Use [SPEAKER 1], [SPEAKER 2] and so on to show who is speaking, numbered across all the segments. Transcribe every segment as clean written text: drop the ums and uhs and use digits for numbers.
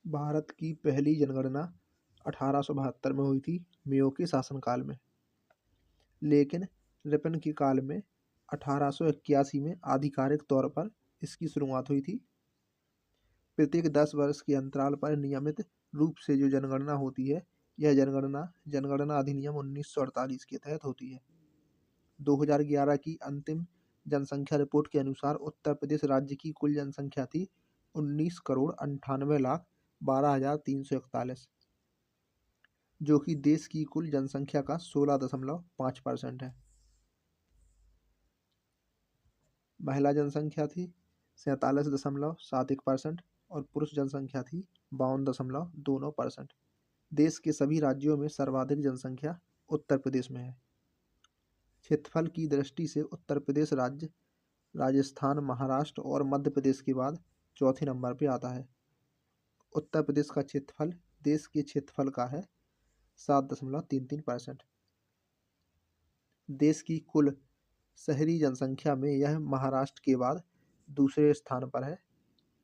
[SPEAKER 1] भारत की पहली जनगणना 1872 में हुई थी, मेयो के शासनकाल में। लेकिन रिपन के काल में 1881 में आधिकारिक तौर पर इसकी शुरुआत हुई थी। प्रत्येक 10 वर्ष के अंतराल पर नियमित रूप से जो जनगणना होती है, यह जनगणना जनगणना अधिनियम 1948 के तहत होती है। 2011 की अंतिम जनसंख्या रिपोर्ट के अनुसार उत्तर प्रदेश राज्य की कुल जनसंख्या थी 19,98,12,341, जो कि देश की कुल जनसंख्या का 16.5% है। महिला जनसंख्या थी 47.71% और पुरुष जनसंख्या थी 52.29%। देश के सभी राज्यों में सर्वाधिक जनसंख्या उत्तर प्रदेश में है। क्षेत्रफल की दृष्टि से उत्तर प्रदेश राज्य राजस्थान, महाराष्ट्र और मध्य प्रदेश के बाद चौथे नंबर पर आता है। उत्तर प्रदेश का क्षेत्रफल देश के क्षेत्रफल का है 7.33%। देश की कुल शहरी जनसंख्या में यह महाराष्ट्र के बाद दूसरे स्थान पर है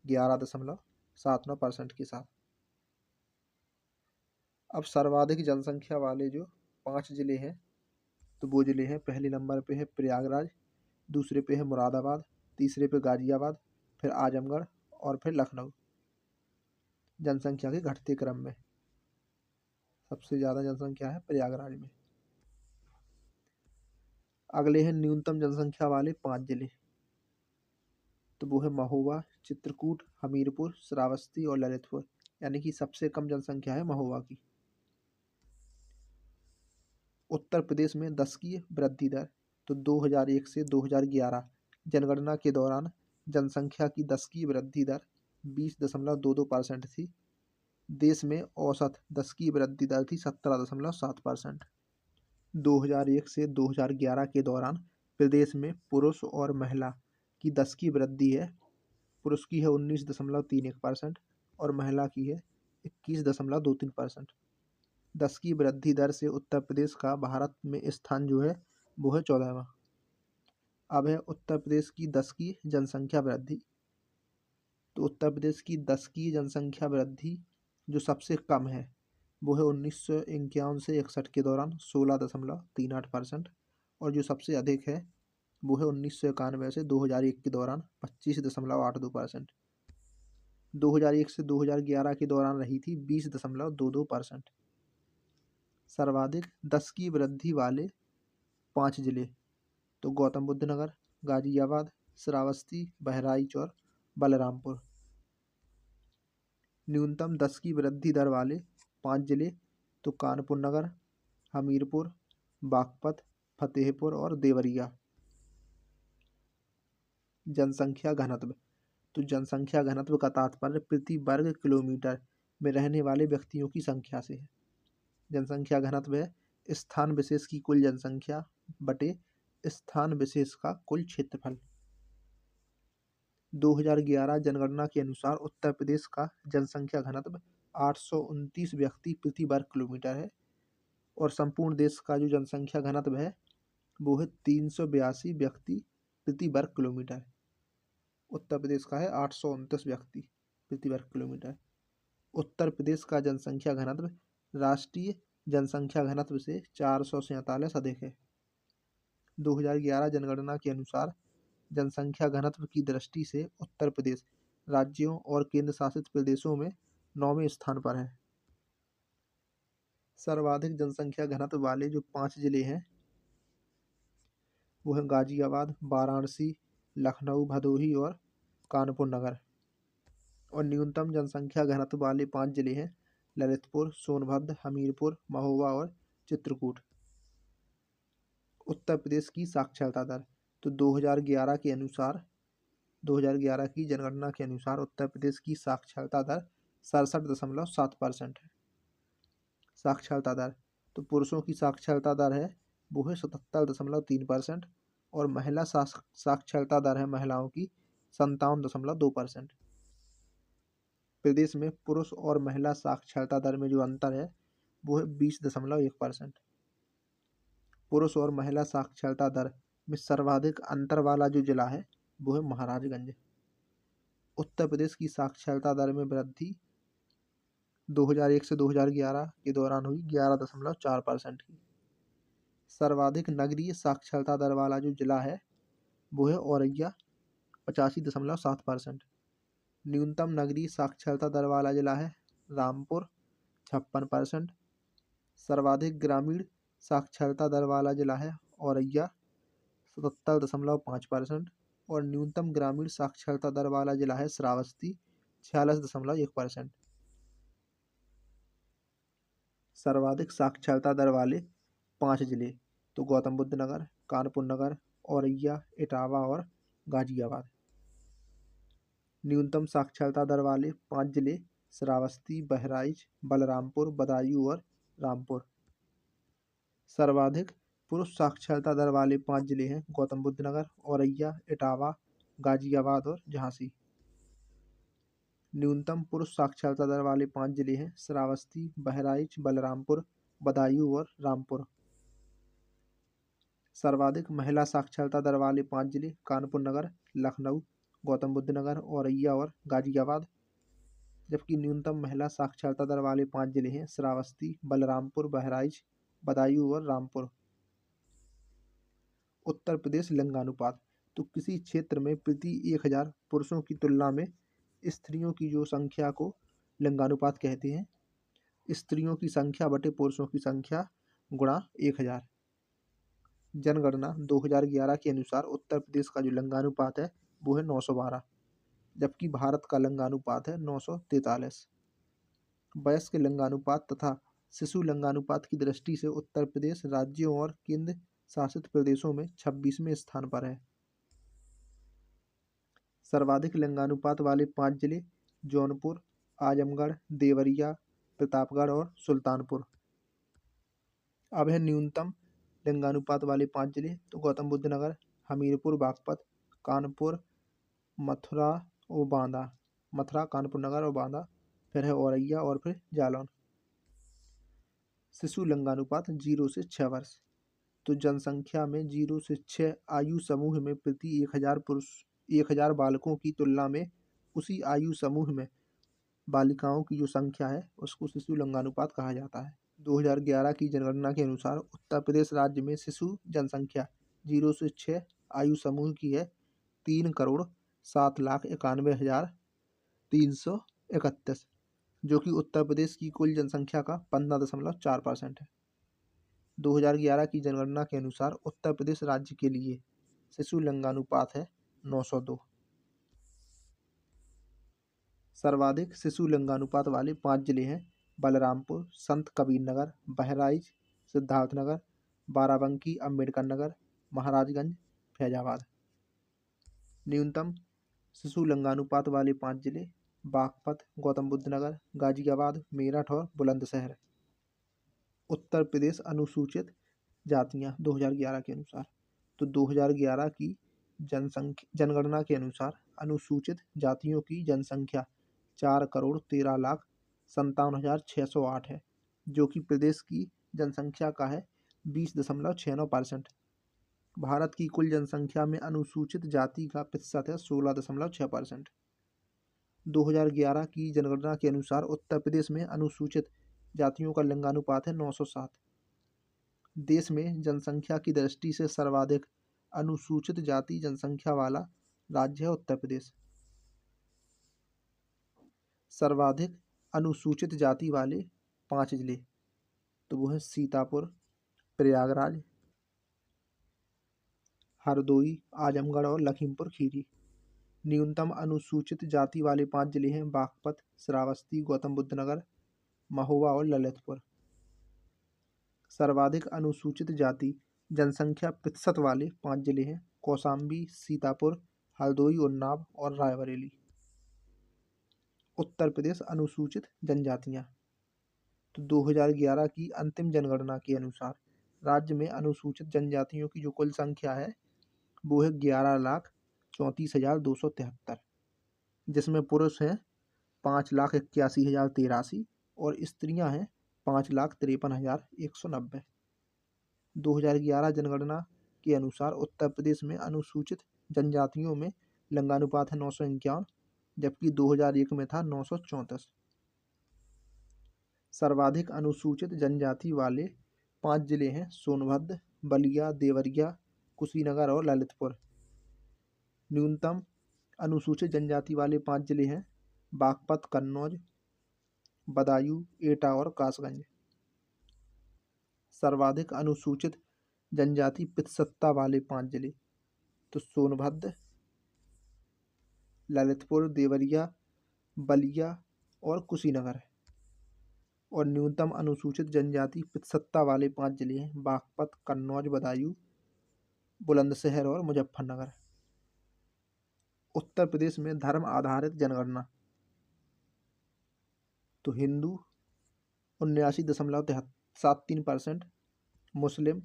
[SPEAKER 1] 11.79% के साथ। अब सर्वाधिक जनसंख्या वाले जो 5 जिले हैं, तो वो जिले हैं, पहले नंबर पे है प्रयागराज, दूसरे पे है मुरादाबाद, तीसरे पे गाजियाबाद, फिर आजमगढ़ और फिर लखनऊ। जनसंख्या के घटते क्रम में सबसे ज़्यादा जनसंख्या है प्रयागराज में। अगले हैं न्यूनतम जनसंख्या वाले 5 जिले, तो वो है महोबा, चित्रकूट, हमीरपुर, श्रावस्ती और ललितपुर। यानी कि सबसे कम जनसंख्या है महोबा की। उत्तर प्रदेश में 10 की वृद्धि दर, तो 2001 से 2011 जनगणना के दौरान जनसंख्या की 10 की वृद्धि दर 20.22% थी। देश में औसत 10 की वृद्धि दर थी 17.7%। 2001 से 2011 के दौरान प्रदेश में पुरुष और महिला की 10 की वृद्धि है। पुरुष की है 19.31% और महिला की है 21.23%। 10 की वृद्धि दर से उत्तर प्रदेश का भारत में स्थान जो है वो है 14वां। अब है उत्तर प्रदेश की 10 की जनसंख्या वृद्धि। तो उत्तर प्रदेश की 10 की जनसंख्या वृद्धि जो सबसे कम है वो है 1951 से 61 के दौरान 16.38%, और जो सबसे अधिक है वो है 1991 से 2001 के दौरान 25.82%। 2001 से 2011 के दौरान रही थी 20.22%। सर्वाधिक 10 की वृद्धि वाले 5 जिले, तो गौतम बुद्ध नगर, गाजियाबाद, श्रावस्ती, बहराइच और बलरामपुर। न्यूनतम 10 की वृद्धि दर वाले 5 जिले, तो कानपुर नगर, हमीरपुर, बागपत, फतेहपुर और देवरिया। जनसंख्या घनत्व, तो जनसंख्या घनत्व का तात्पर्य प्रति वर्ग किलोमीटर में रहने वाले व्यक्तियों की संख्या से है। जनसंख्या घनत्व है स्थान विशेष की कुल जनसंख्या बटे स्थान विशेष का कुल क्षेत्रफल। 2011 जनगणना के अनुसार उत्तर प्रदेश का जनसंख्या घनत्व 829 व्यक्ति प्रति वर्ग किलोमीटर है, और संपूर्ण देश का जो जनसंख्या घनत्व है वो है 382 व्यक्ति प्रति वर्ग किलोमीटर। उत्तर प्रदेश का है 829 व्यक्ति प्रति वर्ग किलोमीटर। उत्तर प्रदेश का जनसंख्या घनत्व राष्ट्रीय जनसंख्या घनत्व से 447 अधिक है। 2011 जनगणना के अनुसार जनसंख्या घनत्व की दृष्टि से उत्तर प्रदेश राज्यों और केंद्र शासित प्रदेशों में 9वें स्थान पर है। सर्वाधिक जनसंख्या घनत्व वाले जो 5 जिले हैं वो हैं गाजियाबाद, वाराणसी, लखनऊ, भदोही और कानपुर नगर। और न्यूनतम जनसंख्या घनत्व वाले 5 जिले हैं ललितपुर, सोनभद्र, हमीरपुर, महोबा और चित्रकूट। उत्तर प्रदेश की साक्षरता दर, तो 2011 के अनुसार 2011 की जनगणना के अनुसार उत्तर प्रदेश की साक्षरता दर 67.7% है। साक्षरता दर, तो पुरुषों की साक्षरता दर है वो है 77.3%, और महिला साक्षरता दर है महिलाओं की 57.2%। प्रदेश में पुरुष और महिला साक्षरता दर में जो अंतर है वो है 20.1%। पुरुष और महिला साक्षरता दर में सर्वाधिक अंतर वाला जो जिला है वो है महाराजगंज। उत्तर प्रदेश की साक्षरता दर में वृद्धि 2001 से 2011 के दौरान हुई 11.4% की। सर्वाधिक नगरीय साक्षरता दर वाला जो जिला है वो है औरैया 85.7%। न्यूनतम नगरीय साक्षरता दर वाला जिला है रामपुर 56%। सर्वाधिक ग्रामीण साक्षरता दर वाला जिला है औरैया 77.5% और न्यूनतम ग्रामीण साक्षरता दर वाला जिला है श्रावस्ती 46.1%। सर्वाधिक साक्षरता दर वाले 5 जिले तो गौतम बुद्ध नगर, कानपुर नगर, औरैया, इटावा और गाजियाबाद। न्यूनतम साक्षरता दर वाले 5 जिले श्रावस्ती, बहराइच, बलरामपुर, बदायूं और रामपुर। सर्वाधिक पुरुष साक्षरता दर वाले 5 जिले हैं गौतम बुद्ध नगर, औरैया, इटावा, गाजियाबाद और झांसी। न्यूनतम पुरुष साक्षरता दर वाले 5 जिले हैं श्रावस्ती, बहराइच, बलरामपुर, बदायूं और रामपुर। सर्वाधिक महिला साक्षरता दर वाले 5 जिले कानपुर नगर, लखनऊ, गौतम बुद्ध नगर, औरैया और गाजियाबाद। जबकि न्यूनतम महिला साक्षरता दर वाले 5 जिले हैं श्रावस्ती, बलरामपुर, बहराइच, बदायूं और रामपुर। उत्तर प्रदेश लिंगानुपात तो किसी क्षेत्र में प्रति 1000 पुरुषों की तुलना में स्त्रियों की जो संख्या को लिंगानुपात कहते हैं। स्त्रियों की संख्या बटे पुरुषों की संख्या गुणा 1000। जनगणना 2011 के अनुसार उत्तर प्रदेश का जो लिंगानुपात है वो है 912, जबकि भारत का लिंगानुपात है 943। वयस्क लिंगानुपात तथा शिशु लिंगानुपात की दृष्टि से उत्तर प्रदेश राज्यों और केंद्र शासित प्रदेशों में 26वें स्थान पर है। सर्वाधिक लिंगानुपात वाले 5 जिले जौनपुर, आजमगढ़, देवरिया, प्रतापगढ़ और सुल्तानपुर। अब है न्यूनतम लिंगानुपात वाले 5 जिले तो गौतम बुद्ध नगर, हमीरपुर, बागपत, कानपुर, मथुरा और बांदा। मथुरा, कानपुर नगर और बांदा। फिर है औरैया और फिर जालौन। शिशु लिंगानुपात 0 से 6 वर्ष तो जनसंख्या में 0 से 6 आयु समूह में प्रति 1000 बालकों की तुलना में उसी आयु समूह में बालिकाओं की जो संख्या है उसको शिशु लिंगानुपात कहा जाता है। 2011 की जनगणना के अनुसार उत्तर प्रदेश राज्य में शिशु जनसंख्या 0 से 6 आयु समूह की है 3,07,91,331, जो कि उत्तर प्रदेश की कुल जनसंख्या का 15.4% है। 2011 की जनगणना के अनुसार उत्तर प्रदेश राज्य के लिए शिशु लिंगानुपात है 902। सर्वाधिक शिशु लिंगानुपात वाले 5 जिले हैं बलरामपुर, संत कबीर नगर, बहराइच, सिद्धार्थनगर, बाराबंकी, अम्बेडकर नगर, महाराजगंज, फैजाबाद। न्यूनतम शिशु लिंगानुपात वाले 5 जिले बागपत, गौतम बुद्ध नगर, गाजियाबाद, मेरठ और बुलंदशहर। उत्तर प्रदेश अनुसूचित जातियां 2011 के अनुसार तो 2011 की जनगणना के अनुसार अनुसूचित जातियों की जनसंख्या 4,13,57,608 है, जो कि प्रदेश की जनसंख्या का है 20.69%। भारत की कुल जनसंख्या में अनुसूचित जाति का प्रतिशत है 16.6%। 2011 की जनगणना के अनुसार उत्तर प्रदेश में अनुसूचित जातियों का लिंगानुपात है 907। देश में जनसंख्या की दृष्टि से सर्वाधिक अनुसूचित जाति जनसंख्या वाला राज्य है उत्तर प्रदेश। सर्वाधिक अनुसूचित जाति वाले 5 जिले तो वो है सीतापुर, प्रयागराज, हरदोई, आजमगढ़ और लखीमपुर खीरी। न्यूनतम अनुसूचित जाति वाले 5 जिले हैं बागपत, श्रावस्ती, गौतम बुद्ध नगर, महोबा और ललितपुर। सर्वाधिक अनुसूचित जाति जनसंख्या प्रतिशत वाले 5 जिले हैं कौशाम्बी, सीतापुर, हरदोई, उन्नाव और रायबरेली। उत्तर प्रदेश अनुसूचित जनजातियां तो 2011 की अंतिम जनगणना के अनुसार राज्य में अनुसूचित जनजातियों की जो कुल संख्या है वो है 11,34,273, जिसमें पुरुष हैं 5,81,083 और स्त्रियां हैं 5,53,190। 2011 जनगणना के अनुसार उत्तर प्रदेश में अनुसूचित जनजातियों में लिंगानुपात है 951, जबकि 2001 में था 934। सर्वाधिक अनुसूचित जनजाति वाले 5 जिले हैं सोनभद्र, बलिया, देवरिया, कुशीनगर और ललितपुर। न्यूनतम अनुसूचित जनजाति वाले 5 जिले हैं बागपत, कन्नौज, बदायूं, एटा और कासगंज। सर्वाधिक अनुसूचित जनजाति पितसत्ता वाले 5 जिले तो सोनभद्र, ललितपुर, देवरिया, बलिया और कुशीनगर। और न्यूनतम अनुसूचित जनजाति पितसत्ता वाले 5 जिले हैं बागपत, कन्नौज, बदायूं, बुलंदशहर और मुजफ्फरनगर। उत्तर प्रदेश में धर्म आधारित जनगणना तो हिंदू 79.73%, मुस्लिम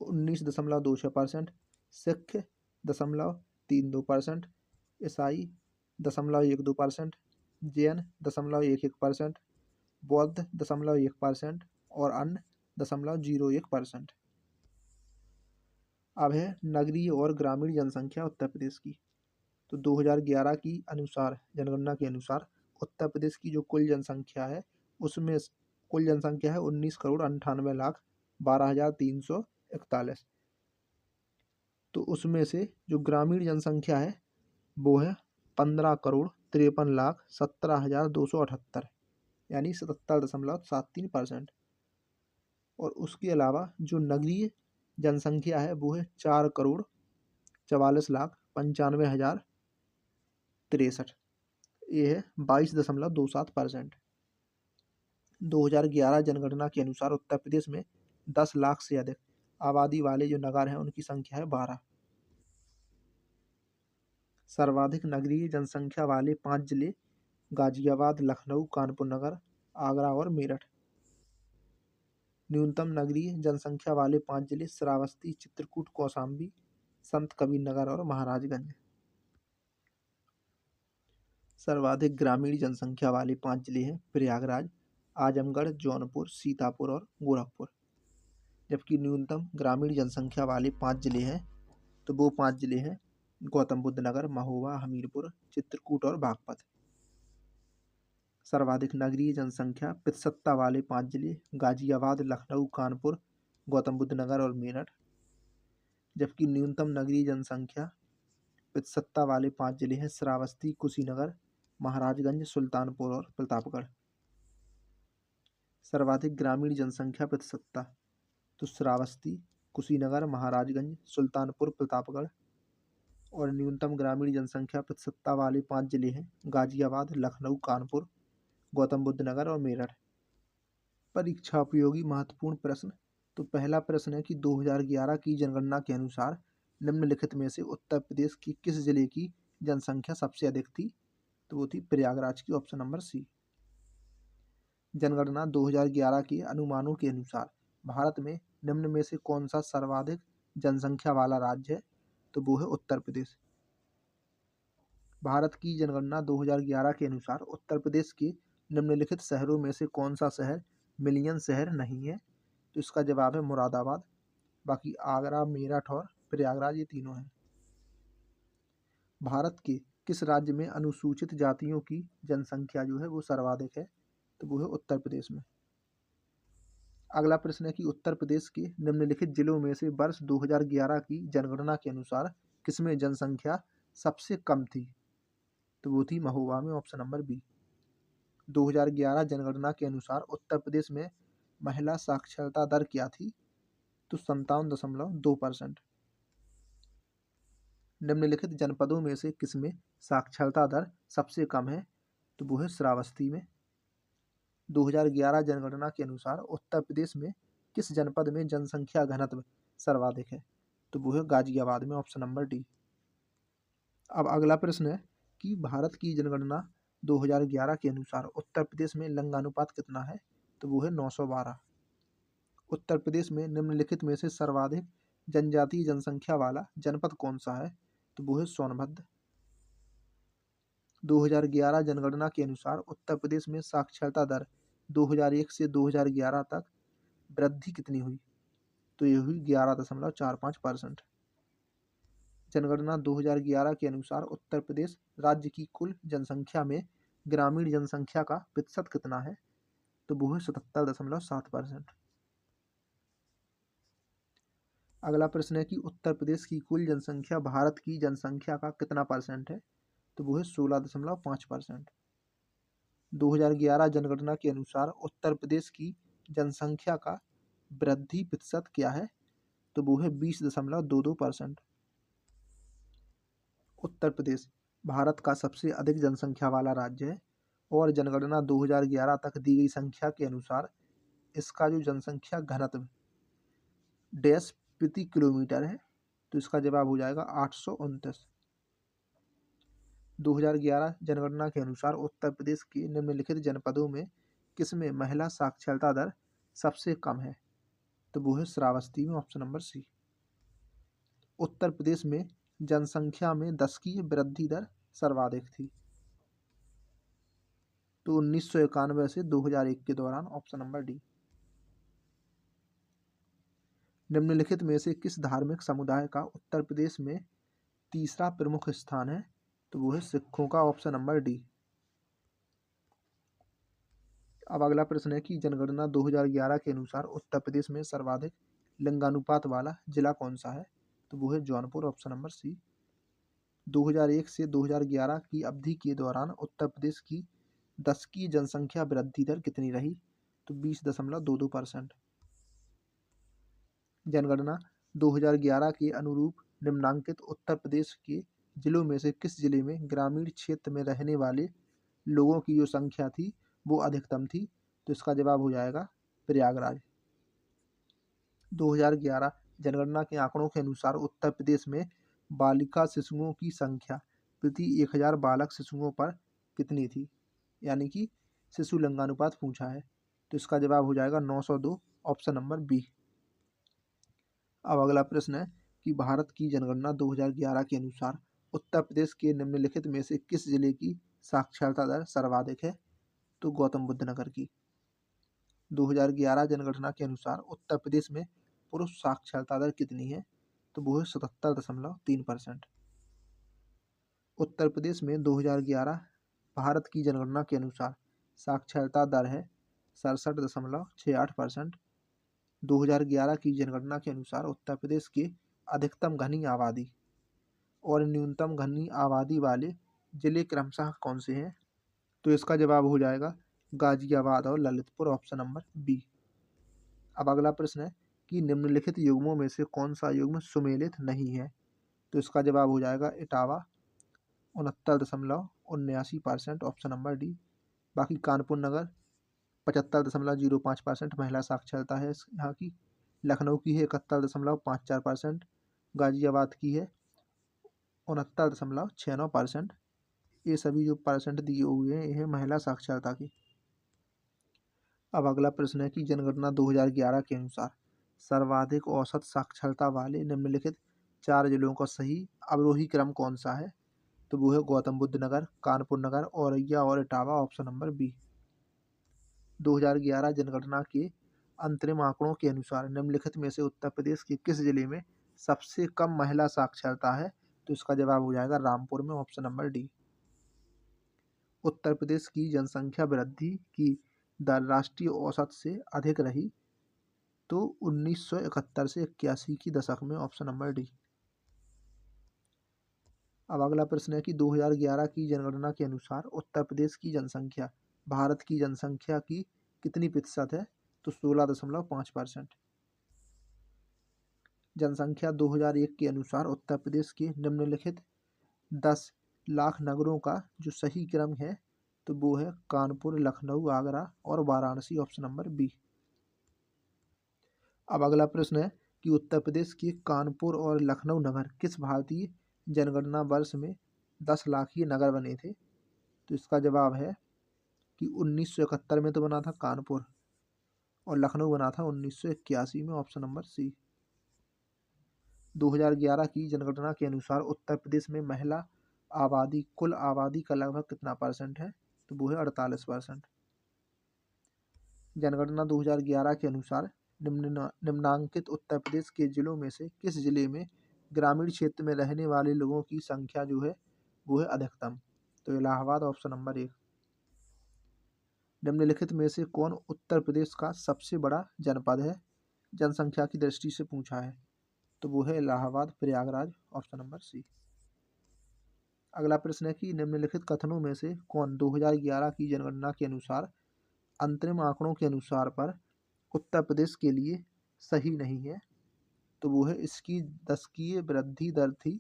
[SPEAKER 1] 19.26%, सिख 0.32%, ईसाई 0.12%, जैन 0.11%, बौद्ध 0.1% और अन्य 0.01%। अब है नगरीय और ग्रामीण जनसंख्या उत्तर प्रदेश की। तो 2011 की अनुसार जनगणना के अनुसार उत्तर प्रदेश की जो कुल जनसंख्या है उसमें कुल जनसंख्या है 19,98,12,341। तो उसमें से जो ग्रामीण जनसंख्या है वो है 15,53,17,278 यानी 77.73%। और उसके अलावा जो नगरीय जनसंख्या है वो है 4,44,95,063। ये है 22.27%। 2011 जनगणना के अनुसार उत्तर प्रदेश में 10 लाख से अधिक आबादी वाले जो नगर हैं उनकी संख्या है 12। सर्वाधिक नगरीय जनसंख्या वाले 5 जिले गाजियाबाद, लखनऊ, कानपुर नगर, आगरा और मेरठ। न्यूनतम नगरीय जनसंख्या वाले 5 जिले श्रावस्ती, चित्रकूट, कौशाम्बी, संत कबीर नगर और महाराजगंज। सर्वाधिक ग्रामीण जनसंख्या वाले 5 जिले हैं प्रयागराज, आजमगढ़, जौनपुर, सीतापुर और गोरखपुर। जबकि न्यूनतम ग्रामीण जनसंख्या वाले 5 जिले हैं तो वो 5 जिले हैं गौतम बुद्ध नगर, महोबा, हमीरपुर, चित्रकूट और बागपत। सर्वाधिक नगरीय जनसंख्या पितसत्ता वाले 5 जिले गाजियाबाद, लखनऊ, कानपुर, गौतम बुद्ध नगर और मेरठ। जबकि न्यूनतम नगरीय जनसंख्या पितसत्ता वाले 5 जिले हैं श्रावस्ती, कुशीनगर, महाराजगंज, सुल्तानपुर और प्रतापगढ़। सर्वाधिक ग्रामीण जनसंख्या पितसत्ता तो श्रावस्ती, कुशीनगर, महाराजगंज, सुल्तानपुर, प्रतापगढ़। और न्यूनतम ग्रामीण जनसंख्या पितसत्ता वाले 5 जिले हैं गाजियाबाद, लखनऊ, कानपुर, गौतम बुद्ध नगर और मेरठ। परीक्षा उपयोगी महत्वपूर्ण प्रश्न। तो पहला प्रश्न है कि 2011 की जनगणना के अनुसार निम्नलिखित में से उत्तर प्रदेश की किस जिले की जनसंख्या सबसे अधिक थी? तो वो थी प्रयागराज की, ऑप्शन नंबर सी। जनगणना 2011 के अनुमानों के अनुसार भारत में निम्न में से कौन सा सर्वाधिक जनसंख्या वाला राज्य है? तो वो है उत्तर प्रदेश। भारत की जनगणना 2011 के अनुसार उत्तर प्रदेश के निम्नलिखित शहरों में से कौन सा शहर मिलियन शहर नहीं है? तो इसका जवाब है मुरादाबाद। बाकी आगरा, मेरठ और प्रयागराज ये तीनों हैं। भारत के किस राज्य में अनुसूचित जातियों की जनसंख्या जो है वो सर्वाधिक है? तो वो है उत्तर प्रदेश में। अगला प्रश्न है कि उत्तर प्रदेश के निम्नलिखित जिलों में से वर्ष 2011 की जनगणना के अनुसार किसमें जनसंख्या सबसे कम थी? तो वो थी महोबा में, ऑप्शन नंबर बी। 2011 जनगणना के अनुसार उत्तर प्रदेश में महिला साक्षरता दर क्या थी? तो 57.2%। निम्नलिखित जनपदों में से किसमें साक्षरता दर सबसे कम है? तो वो है श्रावस्ती में। 2011 जनगणना के अनुसार उत्तर प्रदेश में किस जनपद में जनसंख्या घनत्व सर्वाधिक है? तो वो है गाजियाबाद में, ऑप्शन नंबर डी। अब अगला प्रश्न है कि भारत की जनगणना 2011 के अनुसार उत्तर प्रदेश में लिंगानुपात कितना है? तो वो है 912। उत्तर प्रदेश में निम्नलिखित में से सर्वाधिक जनजातीय जनसंख्या वाला जनपद कौन सा है? तो वो है सोनभद्र। 2011 जनगणना के अनुसार उत्तर प्रदेश में साक्षरता दर 2001 से 2011 तक वृद्धि कितनी हुई? तो ये हुई 11.45%। जनगणना 2011 के अनुसार उत्तर प्रदेश राज्य की कुल जनसंख्या में ग्रामीण जनसंख्या का प्रतिशत कितना है? तो वो है 77.7%। अगला प्रश्न है कि उत्तर प्रदेश की कुल जनसंख्या भारत की जनसंख्या का कितना परसेंट है? तो वो है 16.5%। 2011 जनगणना के अनुसार उत्तर प्रदेश की जनसंख्या का वृद्धि प्रतिशत क्या है? तो वो है 20.22%। उत्तर प्रदेश भारत का सबसे अधिक जनसंख्या वाला राज्य है और जनगणना 2011 तक दी गई संख्या के अनुसार इसका जो जनसंख्या घनत्व डैश प्रति किलोमीटर है, तो इसका जवाब हो जाएगा 829। 2011 जनगणना के अनुसार उत्तर प्रदेश के निम्नलिखित जनपदों में किसमें महिला साक्षरता दर सबसे कम है? तो वो है श्रावस्ती में, ऑप्शन नंबर सी। उत्तर प्रदेश में जनसंख्या में 10 की वृद्धि दर सर्वाधिक थी, तो 1991 से 2001 के दौरान, ऑप्शन नंबर डी। निम्नलिखित में से किस धार्मिक समुदाय का उत्तर प्रदेश में तीसरा प्रमुख स्थान है? तो वो है सिखों का, ऑप्शन नंबर डी। अब अगला प्रश्न है कि जनगणना 2011 के अनुसार उत्तर प्रदेश में सर्वाधिक लिंगानुपात वाला जिला कौन सा है? तो वो है जौनपुर, ऑप्शन नंबर सी। 2001 से 2011 की अवधि के दौरान उत्तर प्रदेश की 10 की जनसंख्या वृद्धि दर कितनी रही? तो 20.22%। जनगणना 2011 के अनुरूप निम्नांकित उत्तर प्रदेश के जिलों में से किस जिले में ग्रामीण क्षेत्र में रहने वाले लोगों की जो संख्या थी वो अधिकतम थी? तो इसका जवाब हो जाएगा प्रयागराज। 2011 जनगणना के आंकड़ों के अनुसार उत्तर प्रदेश में बालिका शिशुओं की संख्या प्रति 1000 बालक शिशुओं पर कितनी थी? यानी कि शिशु लिंगानुपात पूछा है, तो इसका जवाब हो जाएगा 902, ऑप्शन नंबर बी। अब अगला प्रश्न है कि भारत की जनगणना 2011 के अनुसार उत्तर प्रदेश के निम्नलिखित में से किस जिले की साक्षरता दर सर्वाधिक है? तो गौतम बुद्ध नगर की। 2011 जनगणना के अनुसार उत्तर प्रदेश में पुरुष साक्षरता दर कितनी है? तो वो है 77.3%। उत्तर प्रदेश में 2011 भारत की जनगणना के अनुसार साक्षरता दर है 67.68%। 2011 की जनगणना के अनुसार उत्तर प्रदेश के अधिकतम घनी आबादी और न्यूनतम घनी आबादी वाले जिले क्रमशः कौन से हैं? तो इसका जवाब हो जाएगा गाजियाबाद और ललितपुर, ऑप्शन नंबर बी। अब अगला प्रश्न है कि निम्नलिखित युग्मों में से कौन सा युग्म सुमेलित नहीं है? तो इसका जवाब हो जाएगा इटावा, 69.79%, ऑप्शन नंबर डी। बाकी कानपुर नगर 75.05% महिला साक्षरता है यहाँ की। लखनऊ की है 71.54%। गाजियाबाद की है 69.69%। ये सभी जो परसेंट दिए हुए हैं ये है महिला साक्षरता की। अब अगला प्रश्न है कि जनगणना 2011 के अनुसार सर्वाधिक औसत साक्षरता वाले निम्नलिखित 4 जिलों का सही अवरोही क्रम कौन सा है? तो वो है गौतम बुद्ध नगर, कानपुर नगर, औरैया और इटावा, ऑप्शन नंबर बी। 2011 जनगणना के अंतरिम आंकड़ों के अनुसार निम्नलिखित में से उत्तर प्रदेश के किस जिले में सबसे कम महिला साक्षरता है? तो इसका जवाब हो जाएगा रामपुर में, option number D. Uttar Pradesh की जनसंख्या वृद्धि की दर राष्ट्रीय औसत से अधिक रही, तो 1971 से 81 की दशक में, ऑप्शन नंबर डी। अब अगला प्रश्न है कि 2011 की जनगणना के अनुसार उत्तर प्रदेश की जनसंख्या भारत की जनसंख्या की कितनी प्रतिशत है? तो 16.5%। जनसंख्या 2001 के अनुसार उत्तर प्रदेश के निम्नलिखित 10 लाख नगरों का जो सही क्रम है तो वो है कानपुर, लखनऊ, आगरा और वाराणसी, ऑप्शन नंबर बी। अब अगला प्रश्न है कि उत्तर प्रदेश के कानपुर और लखनऊ नगर किस भारतीय जनगणना वर्ष में 10 लाखीय नगर बने थे? तो इसका जवाब है कि 1971 में तो बना था कानपुर और लखनऊ बना था 1981 में, ऑप्शन नंबर सी। 2011 की जनगणना के अनुसार उत्तर प्रदेश में महिला आबादी कुल आबादी का लगभग कितना परसेंट है? तो वो है 48%। जनगणना 2011 के अनुसार निम्नांकित उत्तर प्रदेश के जिलों में से किस जिले में ग्रामीण क्षेत्र में रहने वाले लोगों की संख्या जो है वो है अधिकतम? तो इलाहाबाद, ऑप्शन नंबर 1। निम्नलिखित में से कौन उत्तर प्रदेश का सबसे बड़ा जनपद है, जनसंख्या की दृष्टि से पूछा है, तो वो है Allahabad, Prayagraj, option number C. अगला प्रश्न है कि निम्नलिखित कथनों में से कौन 2011 की जनगणना के अनुसार अंतरिम आंकड़ों के अनुसार पर उत्तर प्रदेश के लिए सही नहीं है, तो वो है इसकी दशकीय वृद्धि दर थी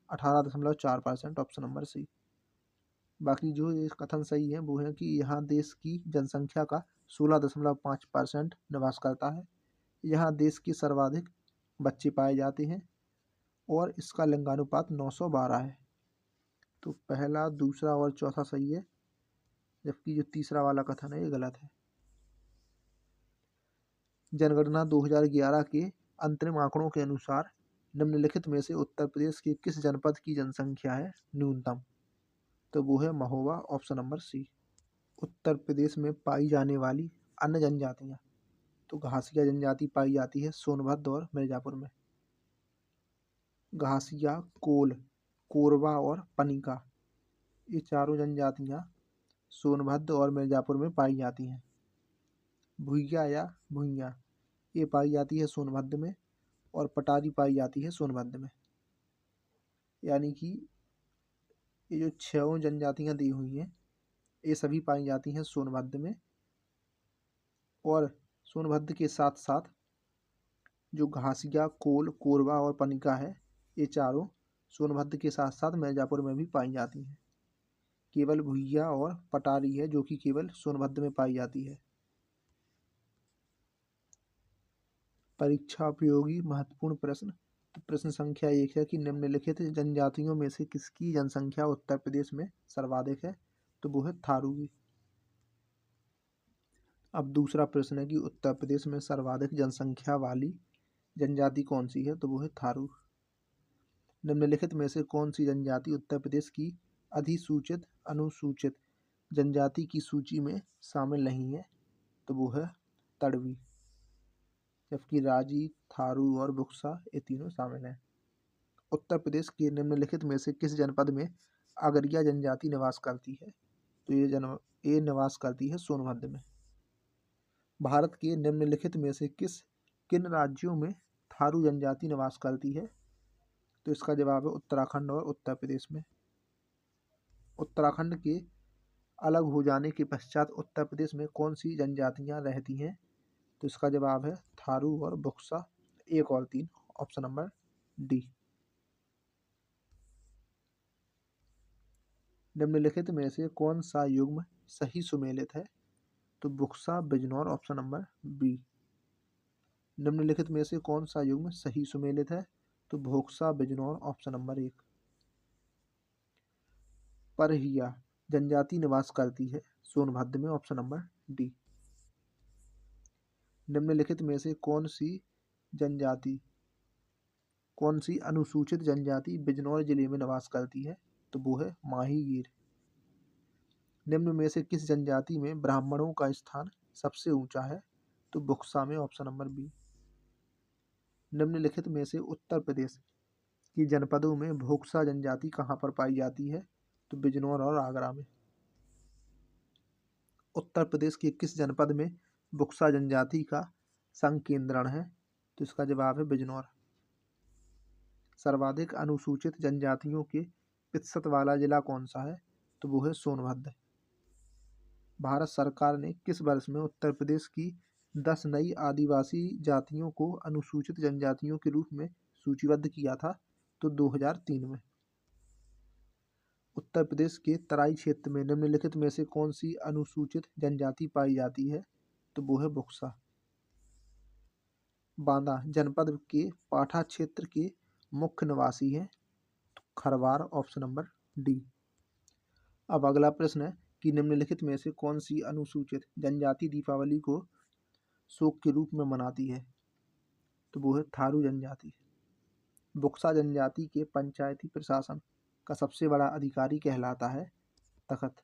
[SPEAKER 1] 18.4%, ऑप्शन नंबर सी। बाकी जो ये कथन सही है वो है कि यहाँ देश की जनसंख्या का 16.5% निवास करता है, यहाँ देश के सर्वाधिक बच्चे पाए जाते हैं और इसका लिंगानुपात 912 है। तो पहला, दूसरा और चौथा सही है, जबकि जो तीसरा वाला कथन है ये गलत है। जनगणना 2011 के अंतरिम आंकड़ों के अनुसार निम्नलिखित में से उत्तर प्रदेश के किस जनपद की जनसंख्या है न्यूनतम, तो वो है महोबा, ऑप्शन नंबर सी। उत्तर प्रदेश में पाई जाने वाली अन्य जनजातियाँ, तो घासिया जनजाति पाई जाती है सोनभद्र और मिर्जापुर में। घासिया, कोल, कोरबा और पनिका, ये चारों जनजातियाँ सोनभद्र और मिर्जापुर में पाई जाती हैं। भुइया या भुइयाँ, ये पाई जाती है सोनभद्र में और पटारी पाई जाती है सोनभद्र में। यानी कि ये जो छह जनजातियाँ दी हुई हैं ये सभी पाई जाती हैं सोनभद्र में, और सोनभद्र के साथ साथ जो घासिया, कोल, कोरबा और पनिका है ये चारों सोनभद्र के साथ साथ मिर्जापुर में भी पाई जाती हैं। केवल भुइया और पटारी है जो कि केवल सोनभद्र में पाई जाती है। परीक्षा उपयोगी महत्वपूर्ण प्रश्न, तो प्रश्न संख्या 1 है कि निम्नलिखित जनजातियों में से किसकी जनसंख्या उत्तर प्रदेश में सर्वाधिक है, तो वो है थारू की। अब दूसरा प्रश्न है कि उत्तर प्रदेश में सर्वाधिक जनसंख्या वाली जनजाति कौन सी है, तो वो है थारू। निम्नलिखित में से कौन सी जनजाति उत्तर प्रदेश की अधिसूचित अनुसूचित जनजाति की सूची में शामिल नहीं है, तो वो है तड़वी, जबकि राजी, थारू और बुक्सा ये तीनों शामिल हैं। उत्तर प्रदेश के निम्नलिखित में से किस जनपद में आगरिया जनजाति निवास करती है, तो ये निवास करती है सोनभद्र में। भारत के निम्नलिखित में से किन राज्यों में थारू जनजाति निवास करती है, तो इसका जवाब है उत्तराखंड और उत्तर प्रदेश में। उत्तराखंड के अलग हो जाने के पश्चात उत्तर प्रदेश में कौन सी जनजातियां रहती हैं, तो इसका जवाब है थारू और बुक्सा, 1 और 3, ऑप्शन नंबर डी। निम्नलिखित में से कौन सा युग्म सही सुमेलित है, तो Buksa, Bijnor, option number B. निम्नलिखित में से कौन सा युग्म सही सुमेलित है, तो भोक्सा, बिजनौर, ऑप्शन नंबर 1। परहिया जनजाति निवास करती है सोनभद्र में, ऑप्शन नंबर डी। निम्नलिखित में से कौन सी अनुसूचित जनजाति बिजनौर जिले में निवास करती है, तो वो है माही गिर। निम्न में से किस जनजाति में ब्राह्मणों का स्थान सबसे ऊंचा है, तो बुक्सा में, ऑप्शन नंबर बी। निम्नलिखित में से उत्तर प्रदेश की जनपदों में भोक्सा जनजाति कहाँ पर पाई जाती है, तो बिजनौर और आगरा में। उत्तर प्रदेश के किस जनपद में बुक्सा जनजाति का संकेंद्रण है, तो इसका जवाब है बिजनौर। सर्वाधिक अनुसूचित जनजातियों के प्रतिशत वाला जिला कौन सा है, तो वो है सोनभद्र। भारत सरकार ने किस वर्ष में उत्तर प्रदेश की 10 नई आदिवासी जातियों को अनुसूचित जनजातियों के रूप में सूचीबद्ध किया था, तो 2003 में। उत्तर प्रदेश के तराई क्षेत्र में निम्नलिखित में से कौन सी अनुसूचित जनजाति पाई जाती है, तो वो है बुक्सा। बांदा जनपद के पाठा क्षेत्र के मुख्य निवासी हैं, तो खरवार, ऑप्शन नंबर डी। अब अगला प्रश्न है कि निम्नलिखित में से कौन सी अनुसूचित जनजाति दीपावली को शोक के रूप में मनाती है, तो वो है थारू जनजाति। बुक्सा जनजाति के पंचायती प्रशासन का सबसे बड़ा अधिकारी कहलाता है तखत।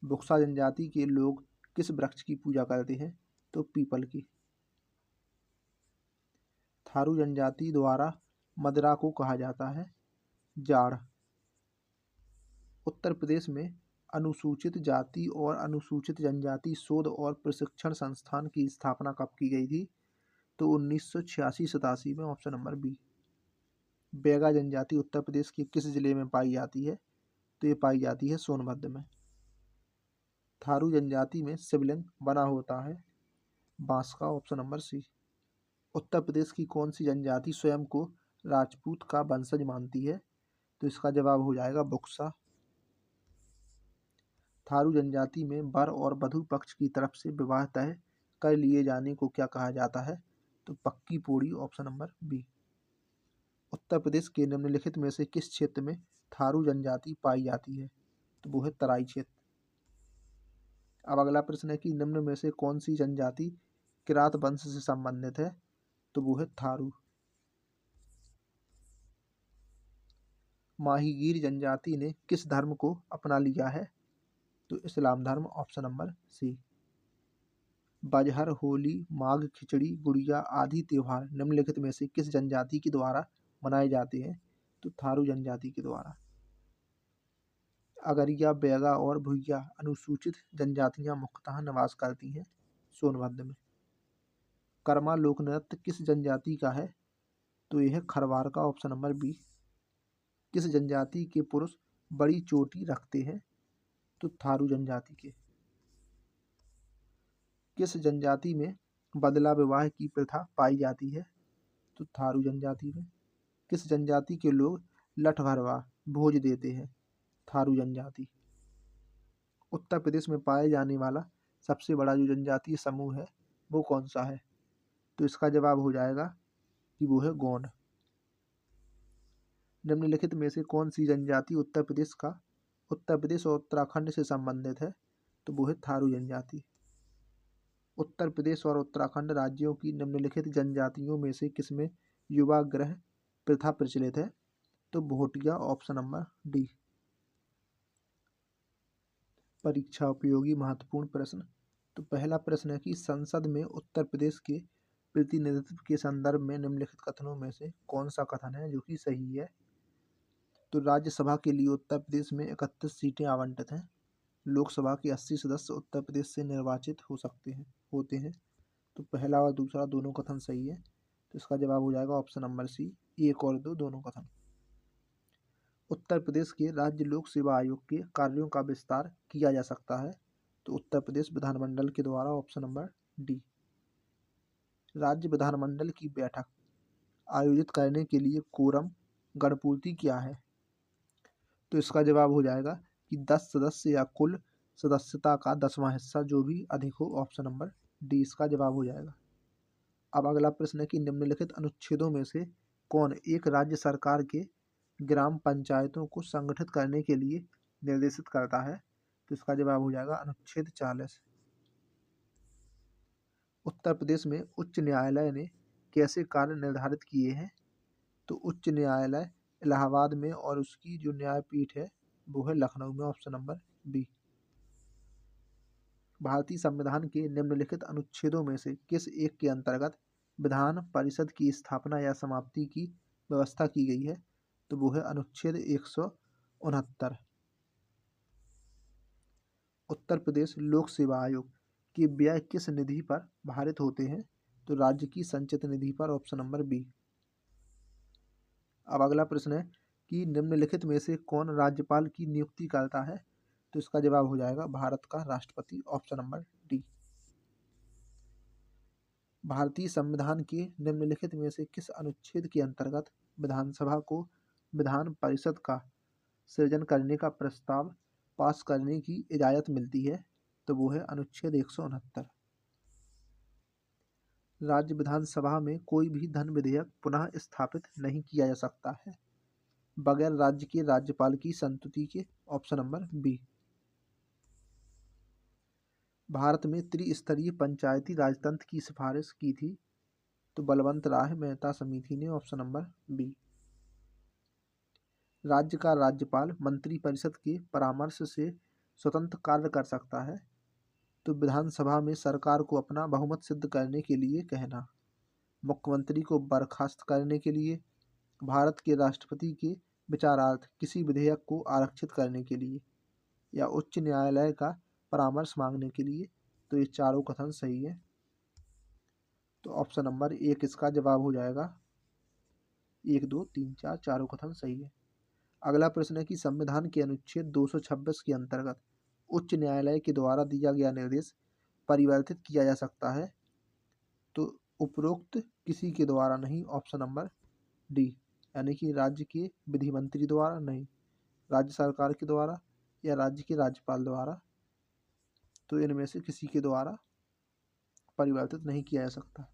[SPEAKER 1] बुक्सा जनजाति के लोग किस वृक्ष की पूजा करते हैं, तो पीपल की। थारू जनजाति द्वारा मदरा को कहा जाता है जाड़। उत्तर प्रदेश में अनुसूचित जाति और अनुसूचित जनजाति शोध और प्रशिक्षण संस्थान की स्थापना कब की गई थी? तो 1986-87 में, ऑप्शन नंबर बी। बैगा जनजाति उत्तर प्रदेश के किस जिले में पाई जाती है? तो ये पाई जाती है सोनभद्र में। थारू जनजाति में शिवलिंग बना होता है बांस का, ऑप्शन नंबर सी। उत्तर प्रदेश की कौन सी जनजाति स्वयं को राजपूत का वंशज मानती है? तो इसका जवाब हो जाएगा बुक्सा। थारू जनजाति में वर और वधू पक्ष की तरफ से विवाह तय कर लिए जाने को क्या कहा जाता है? तो पक्की पोड़ी, option number B. Uttar Pradesh के निम्नलिखित में से किस क्षेत्र में थारू जनजाति पाई जाती है? तो वो है तराई क्षेत्र। अब अगला प्रश्न है कि निम्न में से कौन सी जनजाति किरात वंश से संबंधित है? तो वो है थारू। माहीगीर जनजाति ने किस धर्म को अपना लिया है? तो इस्लाम धर्म, ऑप्शन नंबर सी। बजहर, होली, माघ, खिचड़ी, गुड़िया आदि त्योहार निम्नलिखित में से किस जनजाति के द्वारा मनाए जाते हैं? तो थारू जनजाति के द्वारा। अगरिया, बैगा और भुइया अनुसूचित जनजातियां मुख्यतः निवास करती हैं सोनभद्र में। कर्मा लोक नृत्य किस जनजाति का है? तो यह है खरवार का, ऑप्शन नंबर बी। किस जनजाति के पुरुष बड़ी चोटी रखते हैं? तो थारू जनजाति के। किस जनजाति में बदला विवाह की प्रथा पाई जाती है? तो थारू जनजाति में। किस जनजाति के लोग लठ भरवा भोज देते हैं? थारू जनजाति। उत्तर प्रदेश में पाए जाने वाला सबसे बड़ा जो जनजातीय समूह है वो कौन सा है? तो इसका जवाब हो जाएगा कि वो है गोंड। निम्नलिखित में से कौन सी जनजाति उत्तर प्रदेश और उत्तराखंड से संबंधित है? तो वो है थारू जनजाति। उत्तर प्रदेश और उत्तराखंड राज्यों की निम्नलिखित जनजातियों में से किसमें युवा गृह प्रथा प्रचलित है? तो भोटिया, ऑप्शन नंबर डी। परीक्षा उपयोगी महत्वपूर्ण प्रश्न। तो पहला प्रश्न है कि संसद में उत्तर प्रदेश के प्रतिनिधित्व के संदर्भ में निम्नलिखित कथनों में से कौन सा कथन है जो कि सही है? तो राज्यसभा के लिए उत्तर प्रदेश में 31 सीटें आवंटित हैं। लोकसभा के 80 सदस्य उत्तर प्रदेश से निर्वाचित होते हैं। तो पहला और दूसरा दोनों कथन सही है। तो इसका जवाब हो जाएगा ऑप्शन नंबर सी, 1 और 2 दोनों कथन। उत्तर प्रदेश के राज्य लोक सेवा आयोग के कार्यों का विस्तार किया जा सकता है। तो उत्तर प्रदेश विधानमंडल के द्वारा, ऑप्शन नंबर डी। राज्य विधानमंडल की बैठक आयोजित करने के लिए कोरम गणपूर्ति क्या है? तो इसका जवाब हो जाएगा कि 10 सदस्य या कुल सदस्यता का 10वां हिस्सा जो भी अधिक हो, ऑप्शन नंबर डी इसका जवाब हो जाएगा। अब अगला प्रश्न है कि निम्नलिखित अनुच्छेदों में से कौन एक राज्य सरकार के ग्राम पंचायतों को संगठित करने के लिए निर्देशित करता है? तो इसका जवाब हो जाएगा अनुच्छेद 40। उत्तर प्रदेश में उच्च न्यायालय ने कैसे कार्य निर्धारित किए हैं? तो उच्च न्यायालय इलाहाबाद में और उसकी जो न्यायपीठ है वो है लखनऊ में, ऑप्शन नंबर बी। भारतीय संविधान के निम्नलिखित अनुच्छेदों में से किस एक के अंतर्गत विधान परिषद की स्थापना या समाप्ति की व्यवस्था की गई है? तो वो है अनुच्छेद 169। उत्तर प्रदेश लोक सेवा आयोग के व्यय किस निधि पर भारित होते हैं? तो राज्य की संचित निधि पर, ऑप्शन नंबर बी। अब अगला प्रश्न है कि निम्नलिखित में से कौन राज्यपाल की नियुक्ति करता है? तो इसका जवाब हो जाएगा भारत का राष्ट्रपति, ऑप्शन नंबर डी। भारतीय संविधान के निम्नलिखित में से किस अनुच्छेद के अंतर्गत विधानसभा को विधान परिषद का सृजन करने का प्रस्ताव पास करने की इजाजत मिलती है? तो वो है अनुच्छेद 169। राज्य विधानसभा में कोई भी धन विधेयक पुनः स्थापित नहीं किया जा सकता है बगैर राज्य के राज्यपाल की संस्तुति के, ऑप्शन नंबर बी। भारत में त्रिस्तरीय पंचायती राजतंत्र की सिफारिश की थी? तो बलवंत राय मेहता समिति ने, ऑप्शन नंबर बी। राज्य का राज्यपाल मंत्रिपरिषद के परामर्श से स्वतंत्र कार्य कर सकता है? तो विधानसभा में सरकार को अपना बहुमत सिद्ध करने के लिए कहना, मुख्यमंत्री को बर्खास्त करने के लिए, भारत के राष्ट्रपति के विचारार्थ किसी विधेयक को आरक्षित करने के लिए, या उच्च न्यायालय का परामर्श मांगने के लिए। तो ये चारों कथन सही है। तो ऑप्शन नंबर 1 इसका जवाब हो जाएगा। 1 2 3 4 चारों कथन सही है। अगला प्रश्न है कि संविधान के अनुच्छेद 226 के अंतर्गत उच्च न्यायालय के द्वारा दिया गया निर्देश परिवर्तित किया जा सकता है। तो उपरोक्त किसी के द्वारा नहीं, ऑप्शन नंबर डी, यानी कि राज्य के विधि मंत्री द्वारा नहीं, राज्य सरकार के द्वारा या राज्य के राज्यपाल द्वारा। तो इनमें से किसी के द्वारा परिवर्तित नहीं किया जा सकता।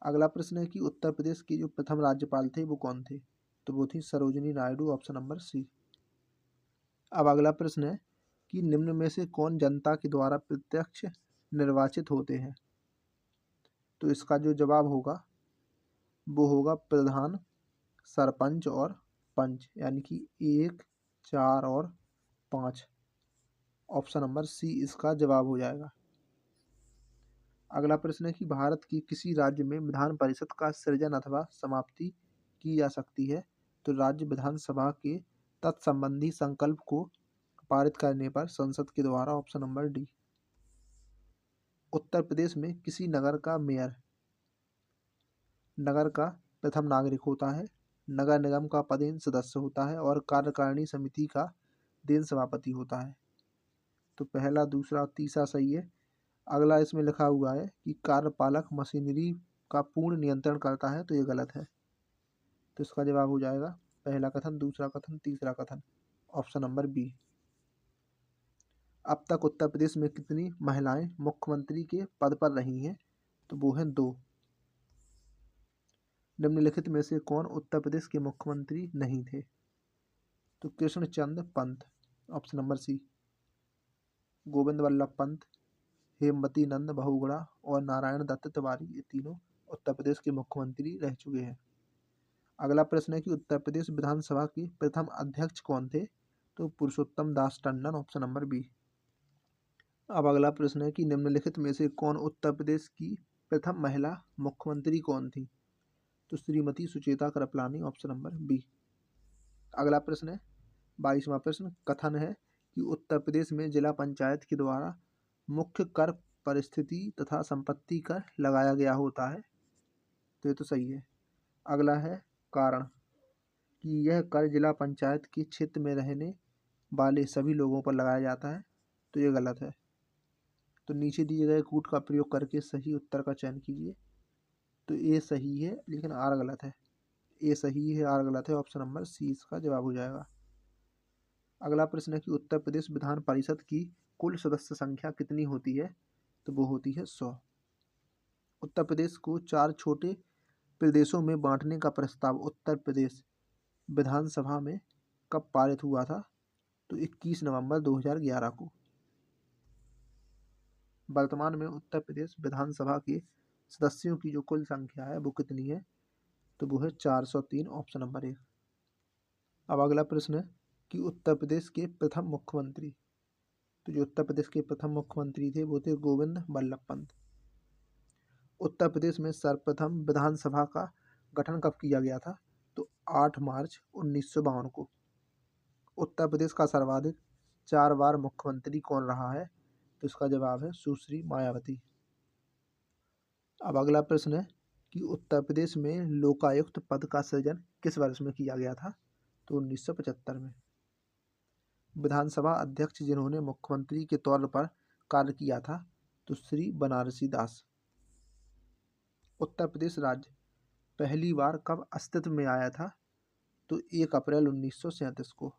[SPEAKER 1] अगला प्रश्न है कि उत्तर प्रदेश के जो प्रथम राज्यपाल थे वो कौन थे। तो वो थी Sarojini Naidu, option number C. अब अगला प्रश्न है कि निम्न में से कौन जनता के द्वारा प्रत्यक्ष निर्वाचित होते हैं। तो इसका जो जवाब होगा वो होगा प्रधान, सरपंच और पंच, यानी कि 1 4 और 5। ऑप्शन नंबर सी इसका जवाब हो जाएगा। अगला प्रश्न है कि भारत की किसी राज्य में विधान परिषद का सृजन अथवा समाप्ति की जा सकती है। तो राज्य विधानसभा के तत्संबंधी संकल्प को पारित करने पर संसद के द्वारा, option number D. Uttar Pradesh में किसी नगर का मेयर नगर का प्रथम नागरिक होता है, नगर निगम का पदेन सदस्य होता है और कार्यकारिणी समिति का देन सभापति होता है। तो पहला, दूसरा, तीसरा सही है। अगला इसमें लिखा हुआ है कि कार्यपालक मशीनरी का पूर्ण नियंत्रण करता है। तो ये गलत है। तो इसका जवाब हो जाएगा पहला कथन, दूसरा कथन, तीसरा कथन, ऑप्शन नंबर बी। अब तक उत्तर प्रदेश में कितनी महिलाएं मुख्यमंत्री के पद पर रही हैं। तो वो हैं 2। निम्नलिखित में से कौन उत्तर प्रदेश के मुख्यमंत्री नहीं थे। तो Krishnachandra Pant, option number C. Govind Vallabh Pant, Hemvati Nand Bahuguna और नारायण दत्त तिवारी, ये तीनों उत्तर प्रदेश के मुख्यमंत्री रह चुके हैं। अगला प्रश्न है कि उत्तर प्रदेश विधानसभा के प्रथम अध्यक्ष कौन थे। तो पुरुषोत्तम Das Tandon, option number B. अब अगला प्रश्न है कि निम्नलिखित में से कौन उत्तर प्रदेश की प्रथम महिला मुख्यमंत्री कौन थी। तो Shrimati Sucheta Kripalani, option number B. अगला प्रश्न है 22वां प्रश्न, कथन है कि उत्तर प्रदेश में जिला पंचायत के द्वारा मुख्य कर परिस्थिति तथा संपत्ति कर लगाया गया होता है। तो ये तो सही है। अगला है कारण कि यह कर जिला पंचायत के क्षेत्र में रहने वाले सभी लोगों पर लगाया जाता है। तो ये गलत है। तो नीचे दिए गए कूट का प्रयोग करके सही उत्तर का चयन कीजिए। तो ए सही है लेकिन आर गलत है। ए सही है, आर गलत है, ऑप्शन नंबर सी इसका जवाब हो जाएगा। अगला प्रश्न है कि उत्तर प्रदेश विधान परिषद की कुल सदस्य संख्या कितनी होती है। तो वो होती है 100। उत्तर प्रदेश को 4 छोटे प्रदेशों में बांटने का प्रस्ताव उत्तर प्रदेश विधानसभा में कब पारित हुआ था। तो 21 नवंबर 2011 को। वर्तमान में उत्तर प्रदेश विधानसभा के सदस्यों की जो कुल संख्या है वो कितनी है। तो वो है 403, ऑप्शन नंबर 1। अब अगला प्रश्न है कि उत्तर प्रदेश के प्रथम मुख्यमंत्री। तो जो उत्तर प्रदेश के प्रथम मुख्यमंत्री थे वो थे गोविंद वल्लभ पंत। उत्तर प्रदेश में सर्वप्रथम विधानसभा का गठन कब किया गया था। तो 8 मार्च 1952 को। उत्तर प्रदेश का सर्वाधिक 4 बार मुख्यमंत्री कौन रहा है। तो इसका जवाब है सुश्री मायावती। अब अगला प्रश्न है कि उत्तर प्रदेश में लोकायुक्त पद का सृजन किस वर्ष में किया गया था। तो 1975 में। विधानसभा अध्यक्ष जिन्होंने मुख्यमंत्री के तौर पर कार्य किया था। तो श्री बनारसी दास। उत्तर प्रदेश राज्य पहली बार कब अस्तित्व में आया था। तो 1 अप्रैल 1937 को।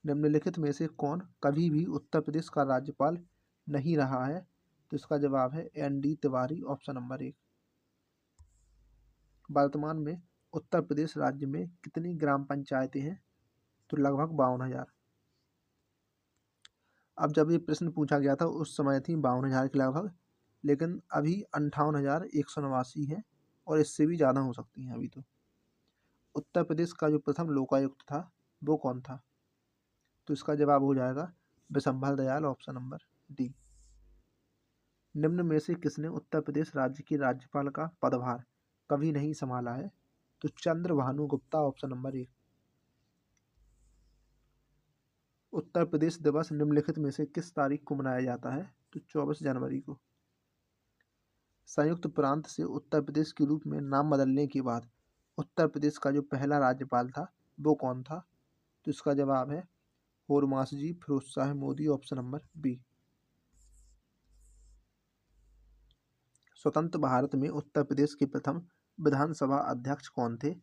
[SPEAKER 1] निम्नलिखित में से कौन कभी भी उत्तर प्रदेश का राज्यपाल नहीं रहा है। तो इसका जवाब है ND तिवारी, ऑप्शन नंबर 1। वर्तमान में उत्तर प्रदेश राज्य में कितनी ग्राम पंचायतें हैं। तो लगभग 52,000। अब जब ये प्रश्न पूछा गया था उस समय थी 52,000 के लगभग, लेकिन अभी 58,189 है और इससे भी ज़्यादा हो सकती हैं अभी। तो उत्तर प्रदेश का जो प्रथम लोकायुक्त था वो कौन था। तो इसका जवाब हो जाएगा Bishambar Dayal, option number D. निम्न में से किसने उत्तर प्रदेश राज्य के राज्यपाल का पदभार कभी नहीं संभाला है। तो चंद्र भानु गुप्ता, ऑप्शन नंबर 1। उत्तर प्रदेश दिवस निम्नलिखित में से किस तारीख को मनाया जाता है? तो 24 जनवरी को। संयुक्त प्रांत से उत्तर प्रदेश के रूप में नाम बदलने के बाद उत्तर प्रदेश का जो पहला राज्यपाल था वो कौन था? तो इसका जवाब है Hormusji Firoz Shah Modi, option number B. स्वतंत्र भारत में उत्तर प्रदेश के प्रथम विधानसभा अध्यक्ष कौन थे?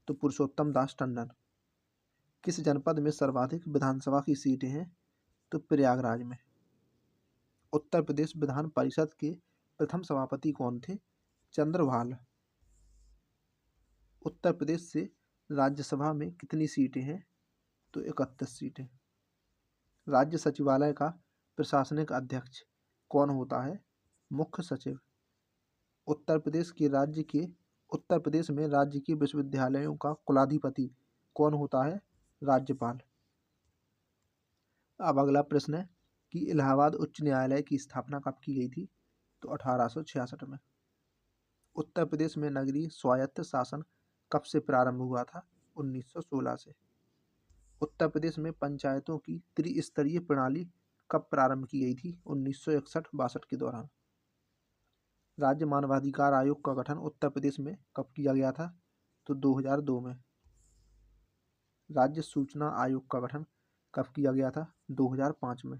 [SPEAKER 1] तो पुरुषोत्तम दास टंडन। किस जनपद में सर्वाधिक विधानसभा की सीटें हैं? तो प्रयागराज में। उत्तर प्रदेश विधान परिषद के प्रथम सभापति कौन थे? चंद्रभाल। उत्तर प्रदेश से राज्यसभा में कितनी सीटें हैं? तो 31 सीटें। राज्य सचिवालय का प्रशासनिक अध्यक्ष कौन होता है? मुख्य सचिव। उत्तर प्रदेश में राज्य के विश्वविद्यालयों का कुलाधिपति कौन होता है? राज्यपाल। अब अगला प्रश्न है कि इलाहाबाद उच्च न्यायालय की स्थापना कब की गई थी? तो 1866 में। उत्तर प्रदेश में नगरीय स्वायत्त शासन कब से प्रारंभ हुआ था? 1916 से। उत्तर प्रदेश में पंचायतों की त्रिस्तरीय प्रणाली कब प्रारंभ की गई थी? 1961-62 के दौरान। राज्य मानवाधिकार आयोग का गठन उत्तर प्रदेश में कब किया गया था? तो 2002 में। राज्य सूचना आयोग का गठन कब किया गया था? 2005 में।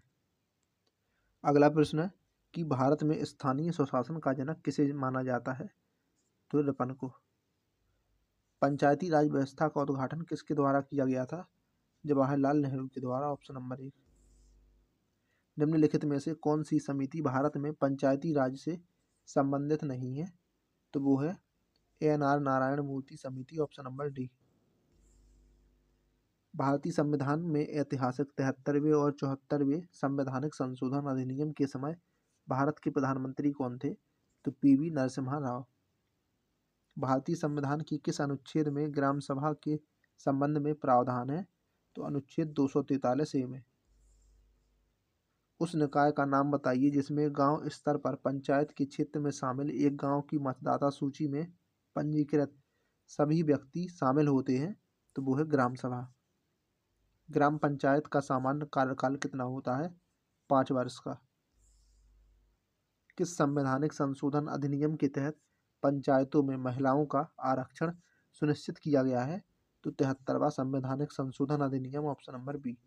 [SPEAKER 1] अगला प्रश्न है कि भारत में स्थानीय स्वशासन का जनक किसे माना जाता है? तो रिपन को। पंचायती राज व्यवस्था का उद्घाटन किसके द्वारा किया गया था? जवाहरलाल नेहरू के द्वारा, ऑप्शन नंबर 1। निम्नलिखित में से कौन सी समिति भारत में पंचायती राज से संबंधित नहीं है? तो वो है ANR नारायण मूर्ति समिति, ऑप्शन नंबर डी। भारतीय संविधान में ऐतिहासिक 73वें और 74वें संवैधानिक संशोधन अधिनियम के समय भारत के प्रधानमंत्री कौन थे? तो PV नरसिम्हा राव। भारतीय संविधान की किस अनुच्छेद में ग्राम सभा के संबंध में प्रावधान है? तो अनुच्छेद 243A में। उस निकाय का नाम बताइए जिसमें गांव स्तर पर पंचायत के क्षेत्र में शामिल एक गांव की मतदाता सूची में पंजीकृत सभी व्यक्ति शामिल होते हैं। तो वो है ग्राम सभा। ग्राम पंचायत का सामान्य कार्यकाल कितना होता है? 5 वर्ष का। किस संवैधानिक संशोधन अधिनियम के तहत पंचायतों में महिलाओं का आरक्षण सुनिश्चित किया गया है? तो 73वां संवैधानिक संशोधन अधिनियम, ऑप्शन नंबर बी।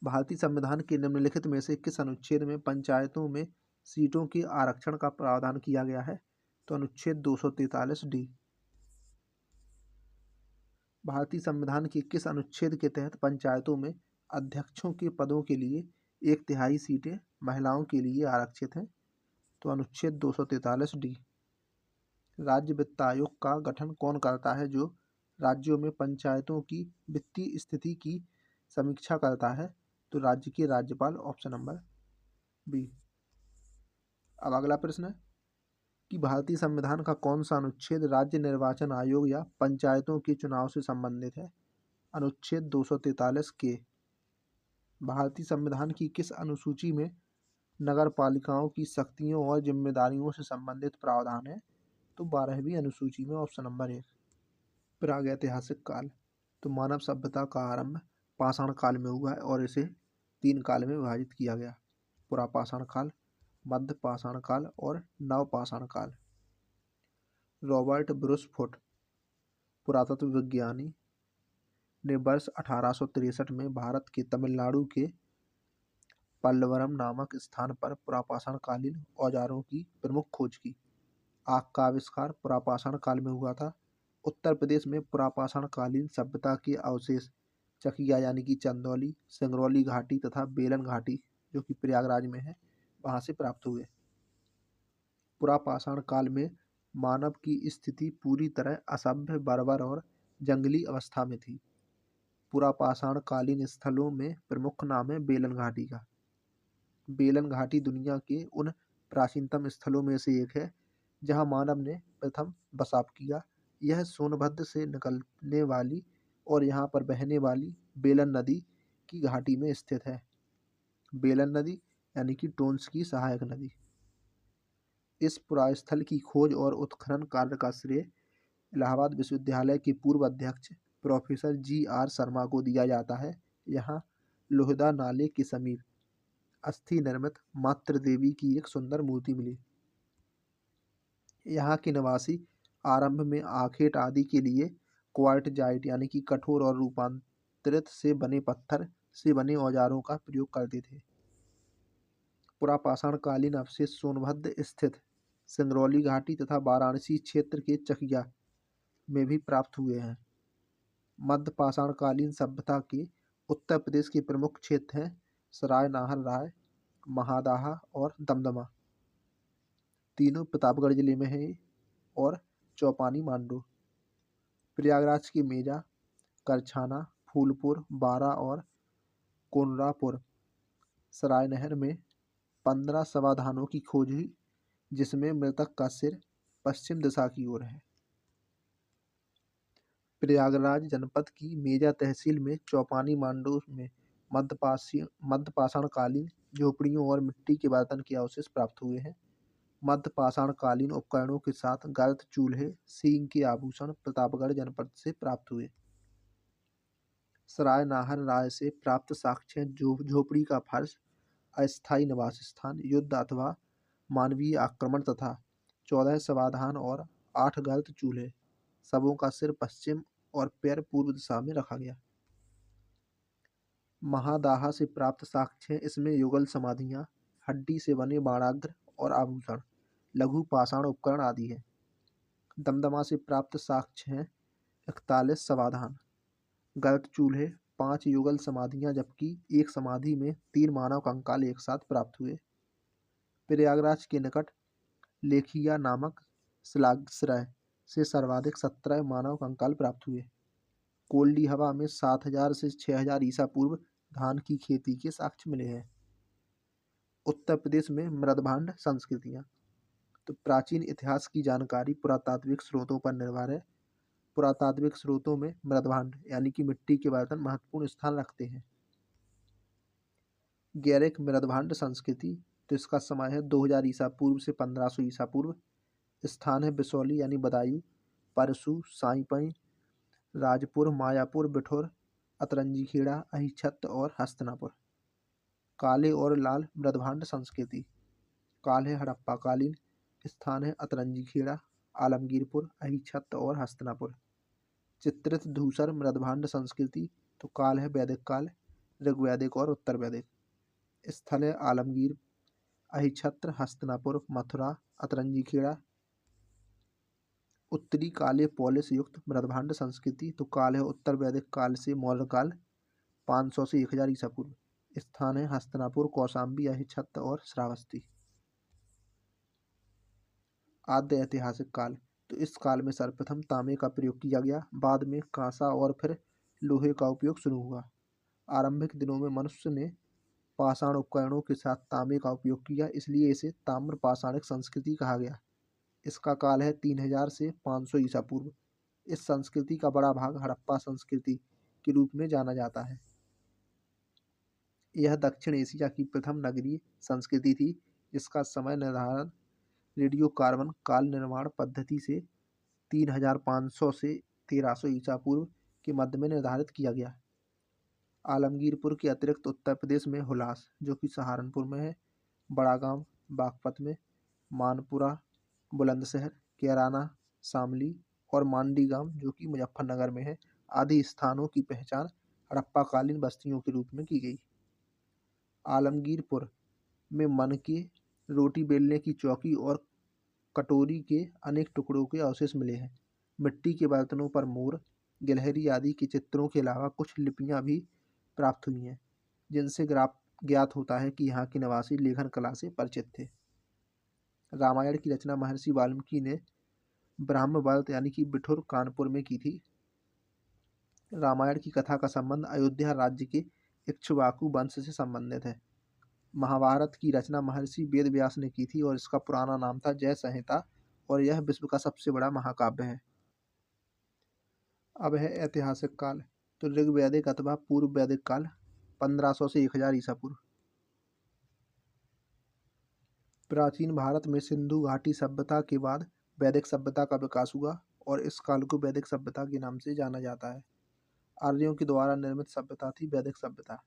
[SPEAKER 1] भारतीय संविधान के निम्नलिखित में से किस अनुच्छेद में पंचायतों में सीटों के आरक्षण का प्रावधान किया गया है? तो अनुच्छेद 243D। भारतीय संविधान के किस अनुच्छेद के तहत पंचायतों में अध्यक्षों के पदों के लिए 1/3 सीटें महिलाओं के लिए आरक्षित हैं? तो अनुच्छेद 243D। राज्य वित्त आयोग का गठन कौन करता है जो राज्यों में पंचायतों की वित्तीय स्थिति की समीक्षा करता है? तो राज्य के राज्यपाल, ऑप्शन नंबर बी। अब अगला प्रश्न है कि भारतीय संविधान का कौन सा अनुच्छेद राज्य निर्वाचन आयोग या पंचायतों के चुनाव से संबंधित है? अनुच्छेद 243 के। भारतीय संविधान की किस अनुसूची में नगर पालिकाओं की शक्तियों और जिम्मेदारियों से संबंधित प्रावधान है? तो 12वीं अनुसूची में, ऑप्शन नंबर 1। प्रागैतिहासिक काल। तो मानव सभ्यता का आरंभ पाषाण काल में हुआ है और इसे 3 काल में विभाजित किया गया। पुरापाषाण काल, मध्य पाषाण काल और नवपाषाण काल। रॉबर्ट ब्रुस फुट, पुरातत्व विज्ञानी, ने वर्ष 1863 में भारत के तमिलनाडु के पल्लवरम नामक स्थान पर पुरापाषाण कालीन औजारों की प्रमुख खोज की। आग का आविष्कार पुरापाषाण काल में हुआ था। उत्तर प्रदेश में पुरापाषाण कालीन सभ्यता के अवशेष चकिया यानी कि चंदौली, सिंगरौली घाटी तथा बेलन घाटी जो कि प्रयागराज में है वहां से प्राप्त हुए। पुरापाषाण काल में मानव की स्थिति पूरी तरह असभ्य, बर्बर और जंगली अवस्था में थी। पुरापाषाण कालीन स्थलों में प्रमुख नाम है बेलन घाटी का। बेलन घाटी दुनिया के उन प्राचीनतम स्थलों में से एक है जहां मानव ने प्रथम बसाव किया। यह सोनभद्र से निकलने वाली और यहाँ पर बहने वाली बेलन नदी की घाटी में स्थित है। बेलन नदी यानी कि टोन्स की सहायक नदी। इस पुरास्थल की खोज और उत्खनन कार्य का श्रेय इलाहाबाद विश्वविद्यालय के पूर्व अध्यक्ष प्रोफेसर G.R. शर्मा को दिया जाता है। यहाँ लोहदा नाले के समीप अस्थि निर्मित मातृ देवी की एक सुंदर मूर्ति मिली। यहाँ के निवासी आरंभ में आखेट आदि के लिए क्वार्टजाइट यानी कि कठोर और रूपांतरित से बने पत्थर से बने औजारों का प्रयोग करते थे। पुरापाषाण कालीन अवशेष सोनभद्र स्थित सिंगरौली घाटी तथा वाराणसी क्षेत्र के चकिया में भी प्राप्त हुए हैं। मध्य पाषाण कालीन सभ्यता के उत्तर प्रदेश के प्रमुख क्षेत्र हैं सराय नाहर राय, महादाहा और दमदमा। तीनों प्रतापगढ़ जिले में है और चौपानी मांडू। प्रयागराज के मेजा, करछाना, फूलपुर, बारा और कोनरापुर सराय नहर में 15 समाधानों की खोज हुई, जिसमें मृतक का सिर पश्चिम दिशा की ओर है। प्रयागराज जनपद की मेजा तहसील में चौपानी मांडू में मध्यपाषाण कालीन झोपड़ियों और मिट्टी के बर्तन के अवशेष प्राप्त हुए हैं। मध्यपाषाण कालीन उपकरणों के साथ गर्त चूल्हे, सींग के आभूषण प्रतापगढ़ जनपद से प्राप्त हुए। सराय नाहर राय से प्राप्त साक्ष्य झोपड़ी का फर्श, अस्थायी निवास स्थान, युद्ध अथवा मानवीय आक्रमण तथा 14 समाधान और 8 गर्त चूल्हे। सबों का सिर पश्चिम और पैर पूर्व दिशा में रखा गया। महादाहा से प्राप्त साक्ष्य इसमें युगल समाधियां, हड्डी से बने बाणाग्र और आभूषण, लघु पाषाण उपकरण आदि है। दमदमा से प्राप्त साक्ष्य हैं 41 समाधान, गर्त चूल्हे, 5 युगल समाधियां जबकि एक समाधि में 3 मानव कंकाल एक साथ प्राप्त हुए। प्रयागराज के निकट लेखिया नामक शिलाश्रय से सर्वाधिक 17 मानव कंकाल प्राप्त हुए। कोल्डी हवा में 7000 से 6000 ईसा पूर्व धान की खेती के साक्ष्य मिले हैं। उत्तर प्रदेश में मृदभांड संस्कृतियाँ। तो प्राचीन इतिहास की जानकारी पुरातात्विक स्रोतों पर निर्भर है। पुरातात्विक स्रोतों में मृदभांड यानी कि मिट्टी के बर्तन महत्वपूर्ण स्थान रखते हैं। गैरिक मृदभांड संस्कृति, तो इसका समय है 2000 ईसा पूर्व से 1500 ईसा पूर्व। स्थान है बिसौली यानी बदायूं, परसू, साईपई, राजपुर, मायापुर, बिठुर, अतरंजीखेड़ा, अहिछत्र और हस्तिनापुर। काले और लाल मृदभांड संस्कृति, काल है हड़प्पा कालीन, स्थान है अतरंजीखेड़ा, आलमगीरपुर, अहिछत्र और हस्तिनापुर। चित्रित धूसर मृदभांड संस्कृति, तो काल है वैदिक काल, ऋग्वैदिक और उत्तर वैदिक। स्थल है आलमगीर, अहिछत्र, हस्तिनापुर, मथुरा, अतरंजीखेड़ा। उत्तरी काले पॉलिश युक्त मृदभांड संस्कृति, तो काल है उत्तर वैदिक काल से मौर्य काल, 500 से 1000 ईसा पूर्व। स्थान है हस्तिनापुर, कौशाम्बी, अहिछत्र और श्रावस्ती। आद्य ऐतिहासिक काल, तो इस काल में सर्वप्रथम तांबे का प्रयोग किया गया, बाद में कांसा और फिर लोहे का उपयोग शुरू हुआ। आरंभिक दिनों में मनुष्य ने पाषाण उपकरणों के साथ तांबे का उपयोग किया, इसलिए इसे ताम्र पाषाणिक संस्कृति कहा गया। इसका काल है 3000 से 500 ईसा पूर्व। इस संस्कृति का बड़ा भाग हड़प्पा संस्कृति के रूप में जाना जाता है। यह दक्षिण एशिया की प्रथम नगरीय संस्कृति थी, जिसका समय निर्धारण रेडियो कार्बन काल निर्माण पद्धति से 3500 से 1300 ईसा पूर्व के मध्य में निर्धारित किया गया। आलमगीरपुर के अतिरिक्त उत्तर प्रदेश में हुलास, जो कि सहारनपुर में है, बड़ागांव बागपत में, मानपुरा बुलंदशहर, कैराना शामली और मांडी गांव जो कि मुजफ्फरनगर में है, आदि स्थानों की पहचान हड़प्पाकालीन बस्तियों के रूप में की गई। आलमगीरपुर में मनके, रोटी बेलने की चौकी और कटोरी के अनेक टुकड़ों के अवशेष मिले हैं। मिट्टी के बर्तनों पर मोर, गिलहरी आदि के चित्रों के अलावा कुछ लिपियां भी प्राप्त हुई हैं, जिनसे ज्ञात होता है कि यहाँ के निवासी लेखन कला से परिचित थे। रामायण की रचना महर्षि वाल्मीकि ने ब्रह्मवर्त यानी कि बिठुर कानपुर में की थी। रामायण की कथा का संबंध अयोध्या राज्य के इक्ष्वाकु वंश से संबंधित है। महाभारत की रचना महर्षि वेदव्यास ने की थी और इसका पुराना नाम था जय संहिता, और यह विश्व का सबसे बड़ा महाकाव्य है। अब है ऐतिहासिक काल, तो ऋग्वैदिक अथवा पूर्व वैदिक काल 1500 से 1000 ईसा पूर्व। प्राचीन भारत में सिंधु घाटी सभ्यता के बाद वैदिक सभ्यता का विकास हुआ और इस काल को वैदिक सभ्यता के नाम से जाना जाता है। आर्यों के द्वारा निर्मित सभ्यता थी वैदिक सभ्यता।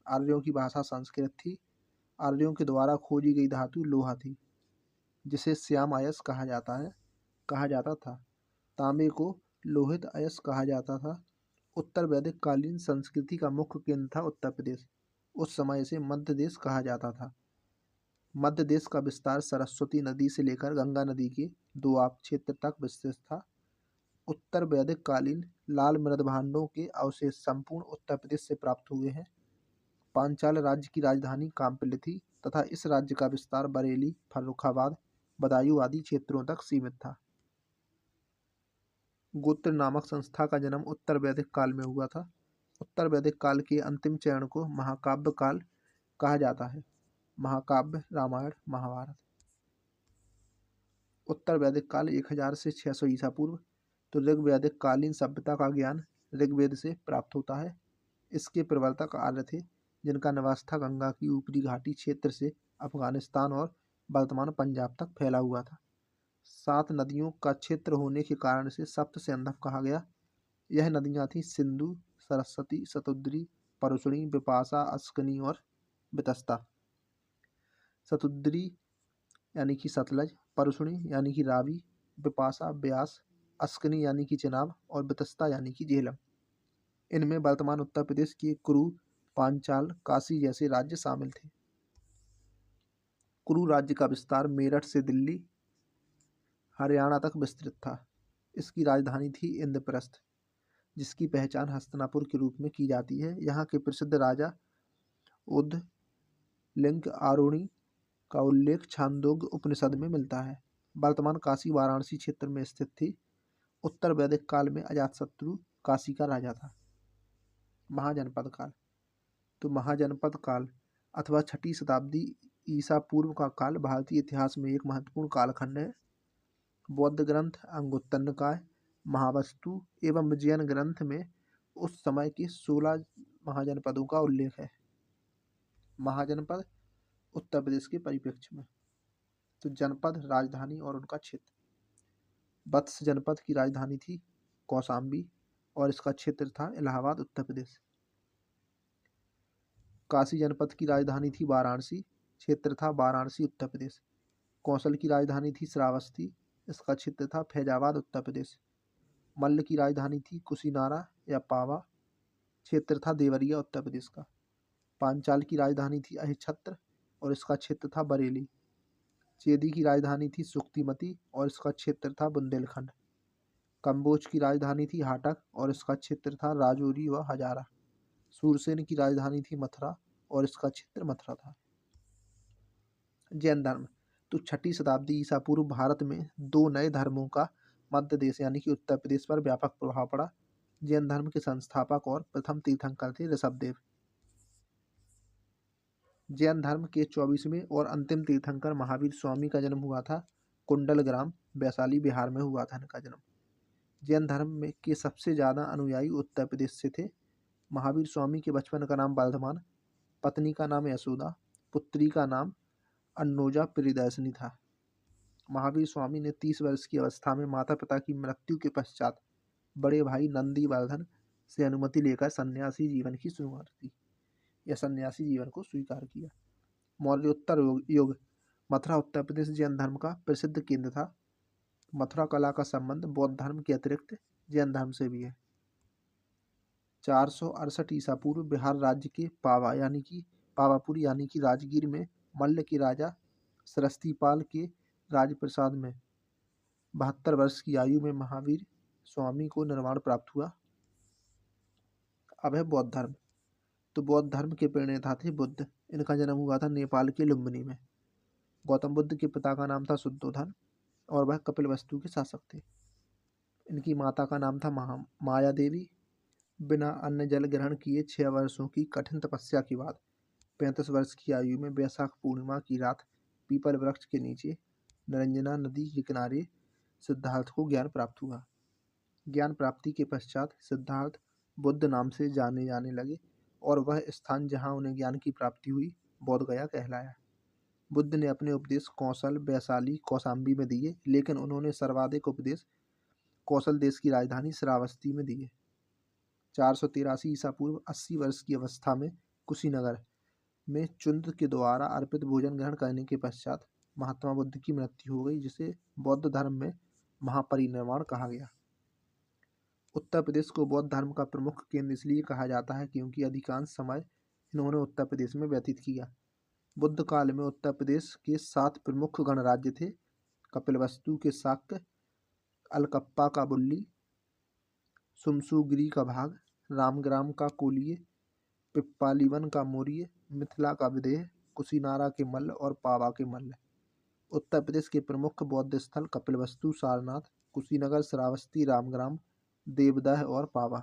[SPEAKER 1] आर्यों की भाषा संस्कृत थी। आर्यों के द्वारा खोजी गई धातु लोहा थी, जिसे श्याम अयस्क कहा जाता था। तांबे को लोहित अयस्क कहा जाता था। उत्तर वैदिक कालीन संस्कृति का मुख्य केंद्र था उत्तर प्रदेश। उस समय इसे मध्य देश कहा जाता था। मध्य देश का विस्तार सरस्वती नदी से लेकर गंगा नदी के दोआब क्षेत्र तक विस्तृत था। उत्तर वैदिक कालीन लाल मृद भांडों के अवशेष संपूर्ण उत्तर प्रदेश से प्राप्त हुए हैं। पांचाल राज्य की राजधानी कांपिल्य थी तथा इस राज्य का विस्तार बरेली, फर्रुखाबाद, बदायूं आदि क्षेत्रों तक सीमित था। गोत्र नामक संस्था का जन्म उत्तर वैदिक काल में हुआ था। उत्तर वैदिक काल के अंतिम चरण को महाकाव्य काल कहा जाता है। महाकाव्य रामायण, महाभारत। उत्तर वैदिक काल 1000 से 600 ईसा पूर्व। तो ऋग्वैदिक कालीन सभ्यता का ज्ञान ऋग्वेद से प्राप्त होता है। इसके प्रवर्तक आर्य थे, जिनका निवास था गंगा की ऊपरी घाटी क्षेत्र से अफगानिस्तान और वर्तमान पंजाब तक फैला हुआ था। 7 नदियों का क्षेत्र होने के कारण से सप्त सिंधव कहा गया। यह नदियां थीं सिंधु, सरस्वती, शतुद्री, परुशणी, बिपाशा, अस्कनी और वितस्ता। शतुद्री यानी कि सतलज, परुशणी यानी कि रावी, बिपाशा ब्यास, अस्कनी यानी कि चिनाब और वितस्ता यानी कि झेलम। इनमें वर्तमान उत्तर प्रदेश के कुरु, पांचाल, काशी जैसे राज्य शामिल थे। कुरु राज्य का विस्तार मेरठ से दिल्ली, हरियाणा तक विस्तृत था। इसकी राजधानी थी इंद्रप्रस्थ, जिसकी पहचान हस्तिनापुर के रूप में की जाती है। यहाँ के प्रसिद्ध राजा उदलिंग आरुणि का उल्लेख छांदोग्य उपनिषद में मिलता है। वर्तमान काशी वाराणसी क्षेत्र में स्थित थी। उत्तर वैदिक काल में अजातशत्रु काशी का राजा था। महाजनपद काल। तो महाजनपद काल अथवा 6ठी शताब्दी ईसा पूर्व का काल भारतीय इतिहास में एक महत्वपूर्ण कालखंड है। बौद्ध ग्रंथ अंगुत्तर निकाय, महावस्तु एवं विजयन ग्रंथ में उस समय के 16 महाजनपदों का उल्लेख है। महाजनपद उत्तर प्रदेश के परिप्रेक्ष्य में। तो जनपद, राजधानी और उनका क्षेत्र। वत्स जनपद की राजधानी थी कौशाम्बी और इसका क्षेत्र था इलाहाबाद, उत्तर प्रदेश। काशी जनपद की राजधानी थी वाराणसी, क्षेत्र था वाराणसी, उत्तर प्रदेश। कौशल की राजधानी थी श्रावस्ती, इसका क्षेत्र था फैजाबाद, उत्तर प्रदेश। मल्ल की राजधानी थी कुशीनारा या पावा, क्षेत्र था देवरिया, उत्तर प्रदेश का। पांचाल की राजधानी थी अहिच्छत्र और इसका क्षेत्र था बरेली। चेदी की राजधानी थी सुक्तिमती और इसका क्षेत्र था बुंदेलखंड। कंबोज की राजधानी थी हाटक और इसका क्षेत्र था राजौरी व हजारा। सूरसेन की राजधानी थी मथुरा और इसका क्षेत्र मथुरा था। जैन धर्म। तो 6ठी शताब्दी ईसा पूर्व भारत में 2 नए धर्मों का मध्य देश यानी कि उत्तर प्रदेश पर व्यापक प्रभाव पड़ा। जैन धर्म के संस्थापक और प्रथम तीर्थंकर थे ऋषभदेव। जैन धर्म के 24वें और अंतिम तीर्थंकर महावीर स्वामी का जन्म हुआ था कुंडल ग्राम, वैशाली, बिहार में हुआ था इनका जन्म। जैन धर्म में के सबसे ज़्यादा अनुयायी उत्तर प्रदेश से थे। महावीर स्वामी के बचपन का नाम वर्धमान, पत्नी का नाम यशोदा, पुत्री का नाम अन्नोजा प्रियदर्शिनी था। महावीर स्वामी ने 30 वर्ष की अवस्था में माता पिता की मृत्यु के पश्चात बड़े भाई नंदीवर्धन से अनुमति लेकर सन्यासी जीवन की शुरुआत की या सन्यासी जीवन को स्वीकार किया। मौर्योत्तर युग। मथुरा उत्तर प्रदेश जैन धर्म का प्रसिद्ध केंद्र था। मथुरा कला का संबंध बौद्ध धर्म के अतिरिक्त जैन धर्म से भी है। 468 ईसा पूर्व बिहार राज्य के पावापुर यानी कि राजगीर में मल्ल के राजा सरस्तीपाल के राजप्रसाद में 72 वर्ष की आयु में महावीर स्वामी को निर्वाण प्राप्त हुआ। अब है बौद्ध धर्म। तो बौद्ध धर्म के प्रणेता थे बुद्ध। इनका जन्म हुआ था नेपाल के लुम्बिनी में। गौतम बुद्ध के पिता का नाम था शुद्धोधन और वह कपिलवस्तु के शासक थे। इनकी माता का नाम था माया देवी। बिना अन्न जल ग्रहण किए 6 वर्षों की कठिन तपस्या के बाद 35 वर्ष की आयु में वैशाख पूर्णिमा की रात पीपल वृक्ष के नीचे निरंजना नदी के किनारे सिद्धार्थ को ज्ञान प्राप्त हुआ। ज्ञान प्राप्ति के पश्चात सिद्धार्थ बुद्ध नाम से जाने जाने लगे और वह स्थान जहाँ उन्हें ज्ञान की प्राप्ति हुई बोध गया कहलाया। बुद्ध ने अपने उपदेश कौशल, वैशाली, कौशाम्बी में दिए, लेकिन उन्होंने सर्वाधिक उपदेश कौशल देश की राजधानी श्रावस्ती में दिए। 483 ईसा पूर्व 80 वर्ष की अवस्था में कुशीनगर में चुंद के द्वारा अर्पित भोजन ग्रहण करने के पश्चात महात्मा बुद्ध की मृत्यु हो गई, जिसे बौद्ध धर्म में महापरिनिर्वाण कहा गया। उत्तर प्रदेश को बौद्ध धर्म का प्रमुख केंद्र इसलिए कहा जाता है क्योंकि अधिकांश समय इन्होंने उत्तर प्रदेश में व्यतीत किया। बुद्ध काल में उत्तर प्रदेश के 7 प्रमुख गणराज्य थे: कपिलवस्तु के शाक्य, अलकप्पा का बुल्ली, सुमसुगिरी का भाग, रामग्राम का कोलिय, पिप्पालीवन का मौर्य, मिथिला का विदेह, कुशीनारा के मल्ल और पावा के मल्ल। उत्तर प्रदेश के प्रमुख बौद्ध स्थल कपिलवस्तु, सारनाथ, कुशीनगर, श्रावस्ती, रामग्राम, देवदह और पावा।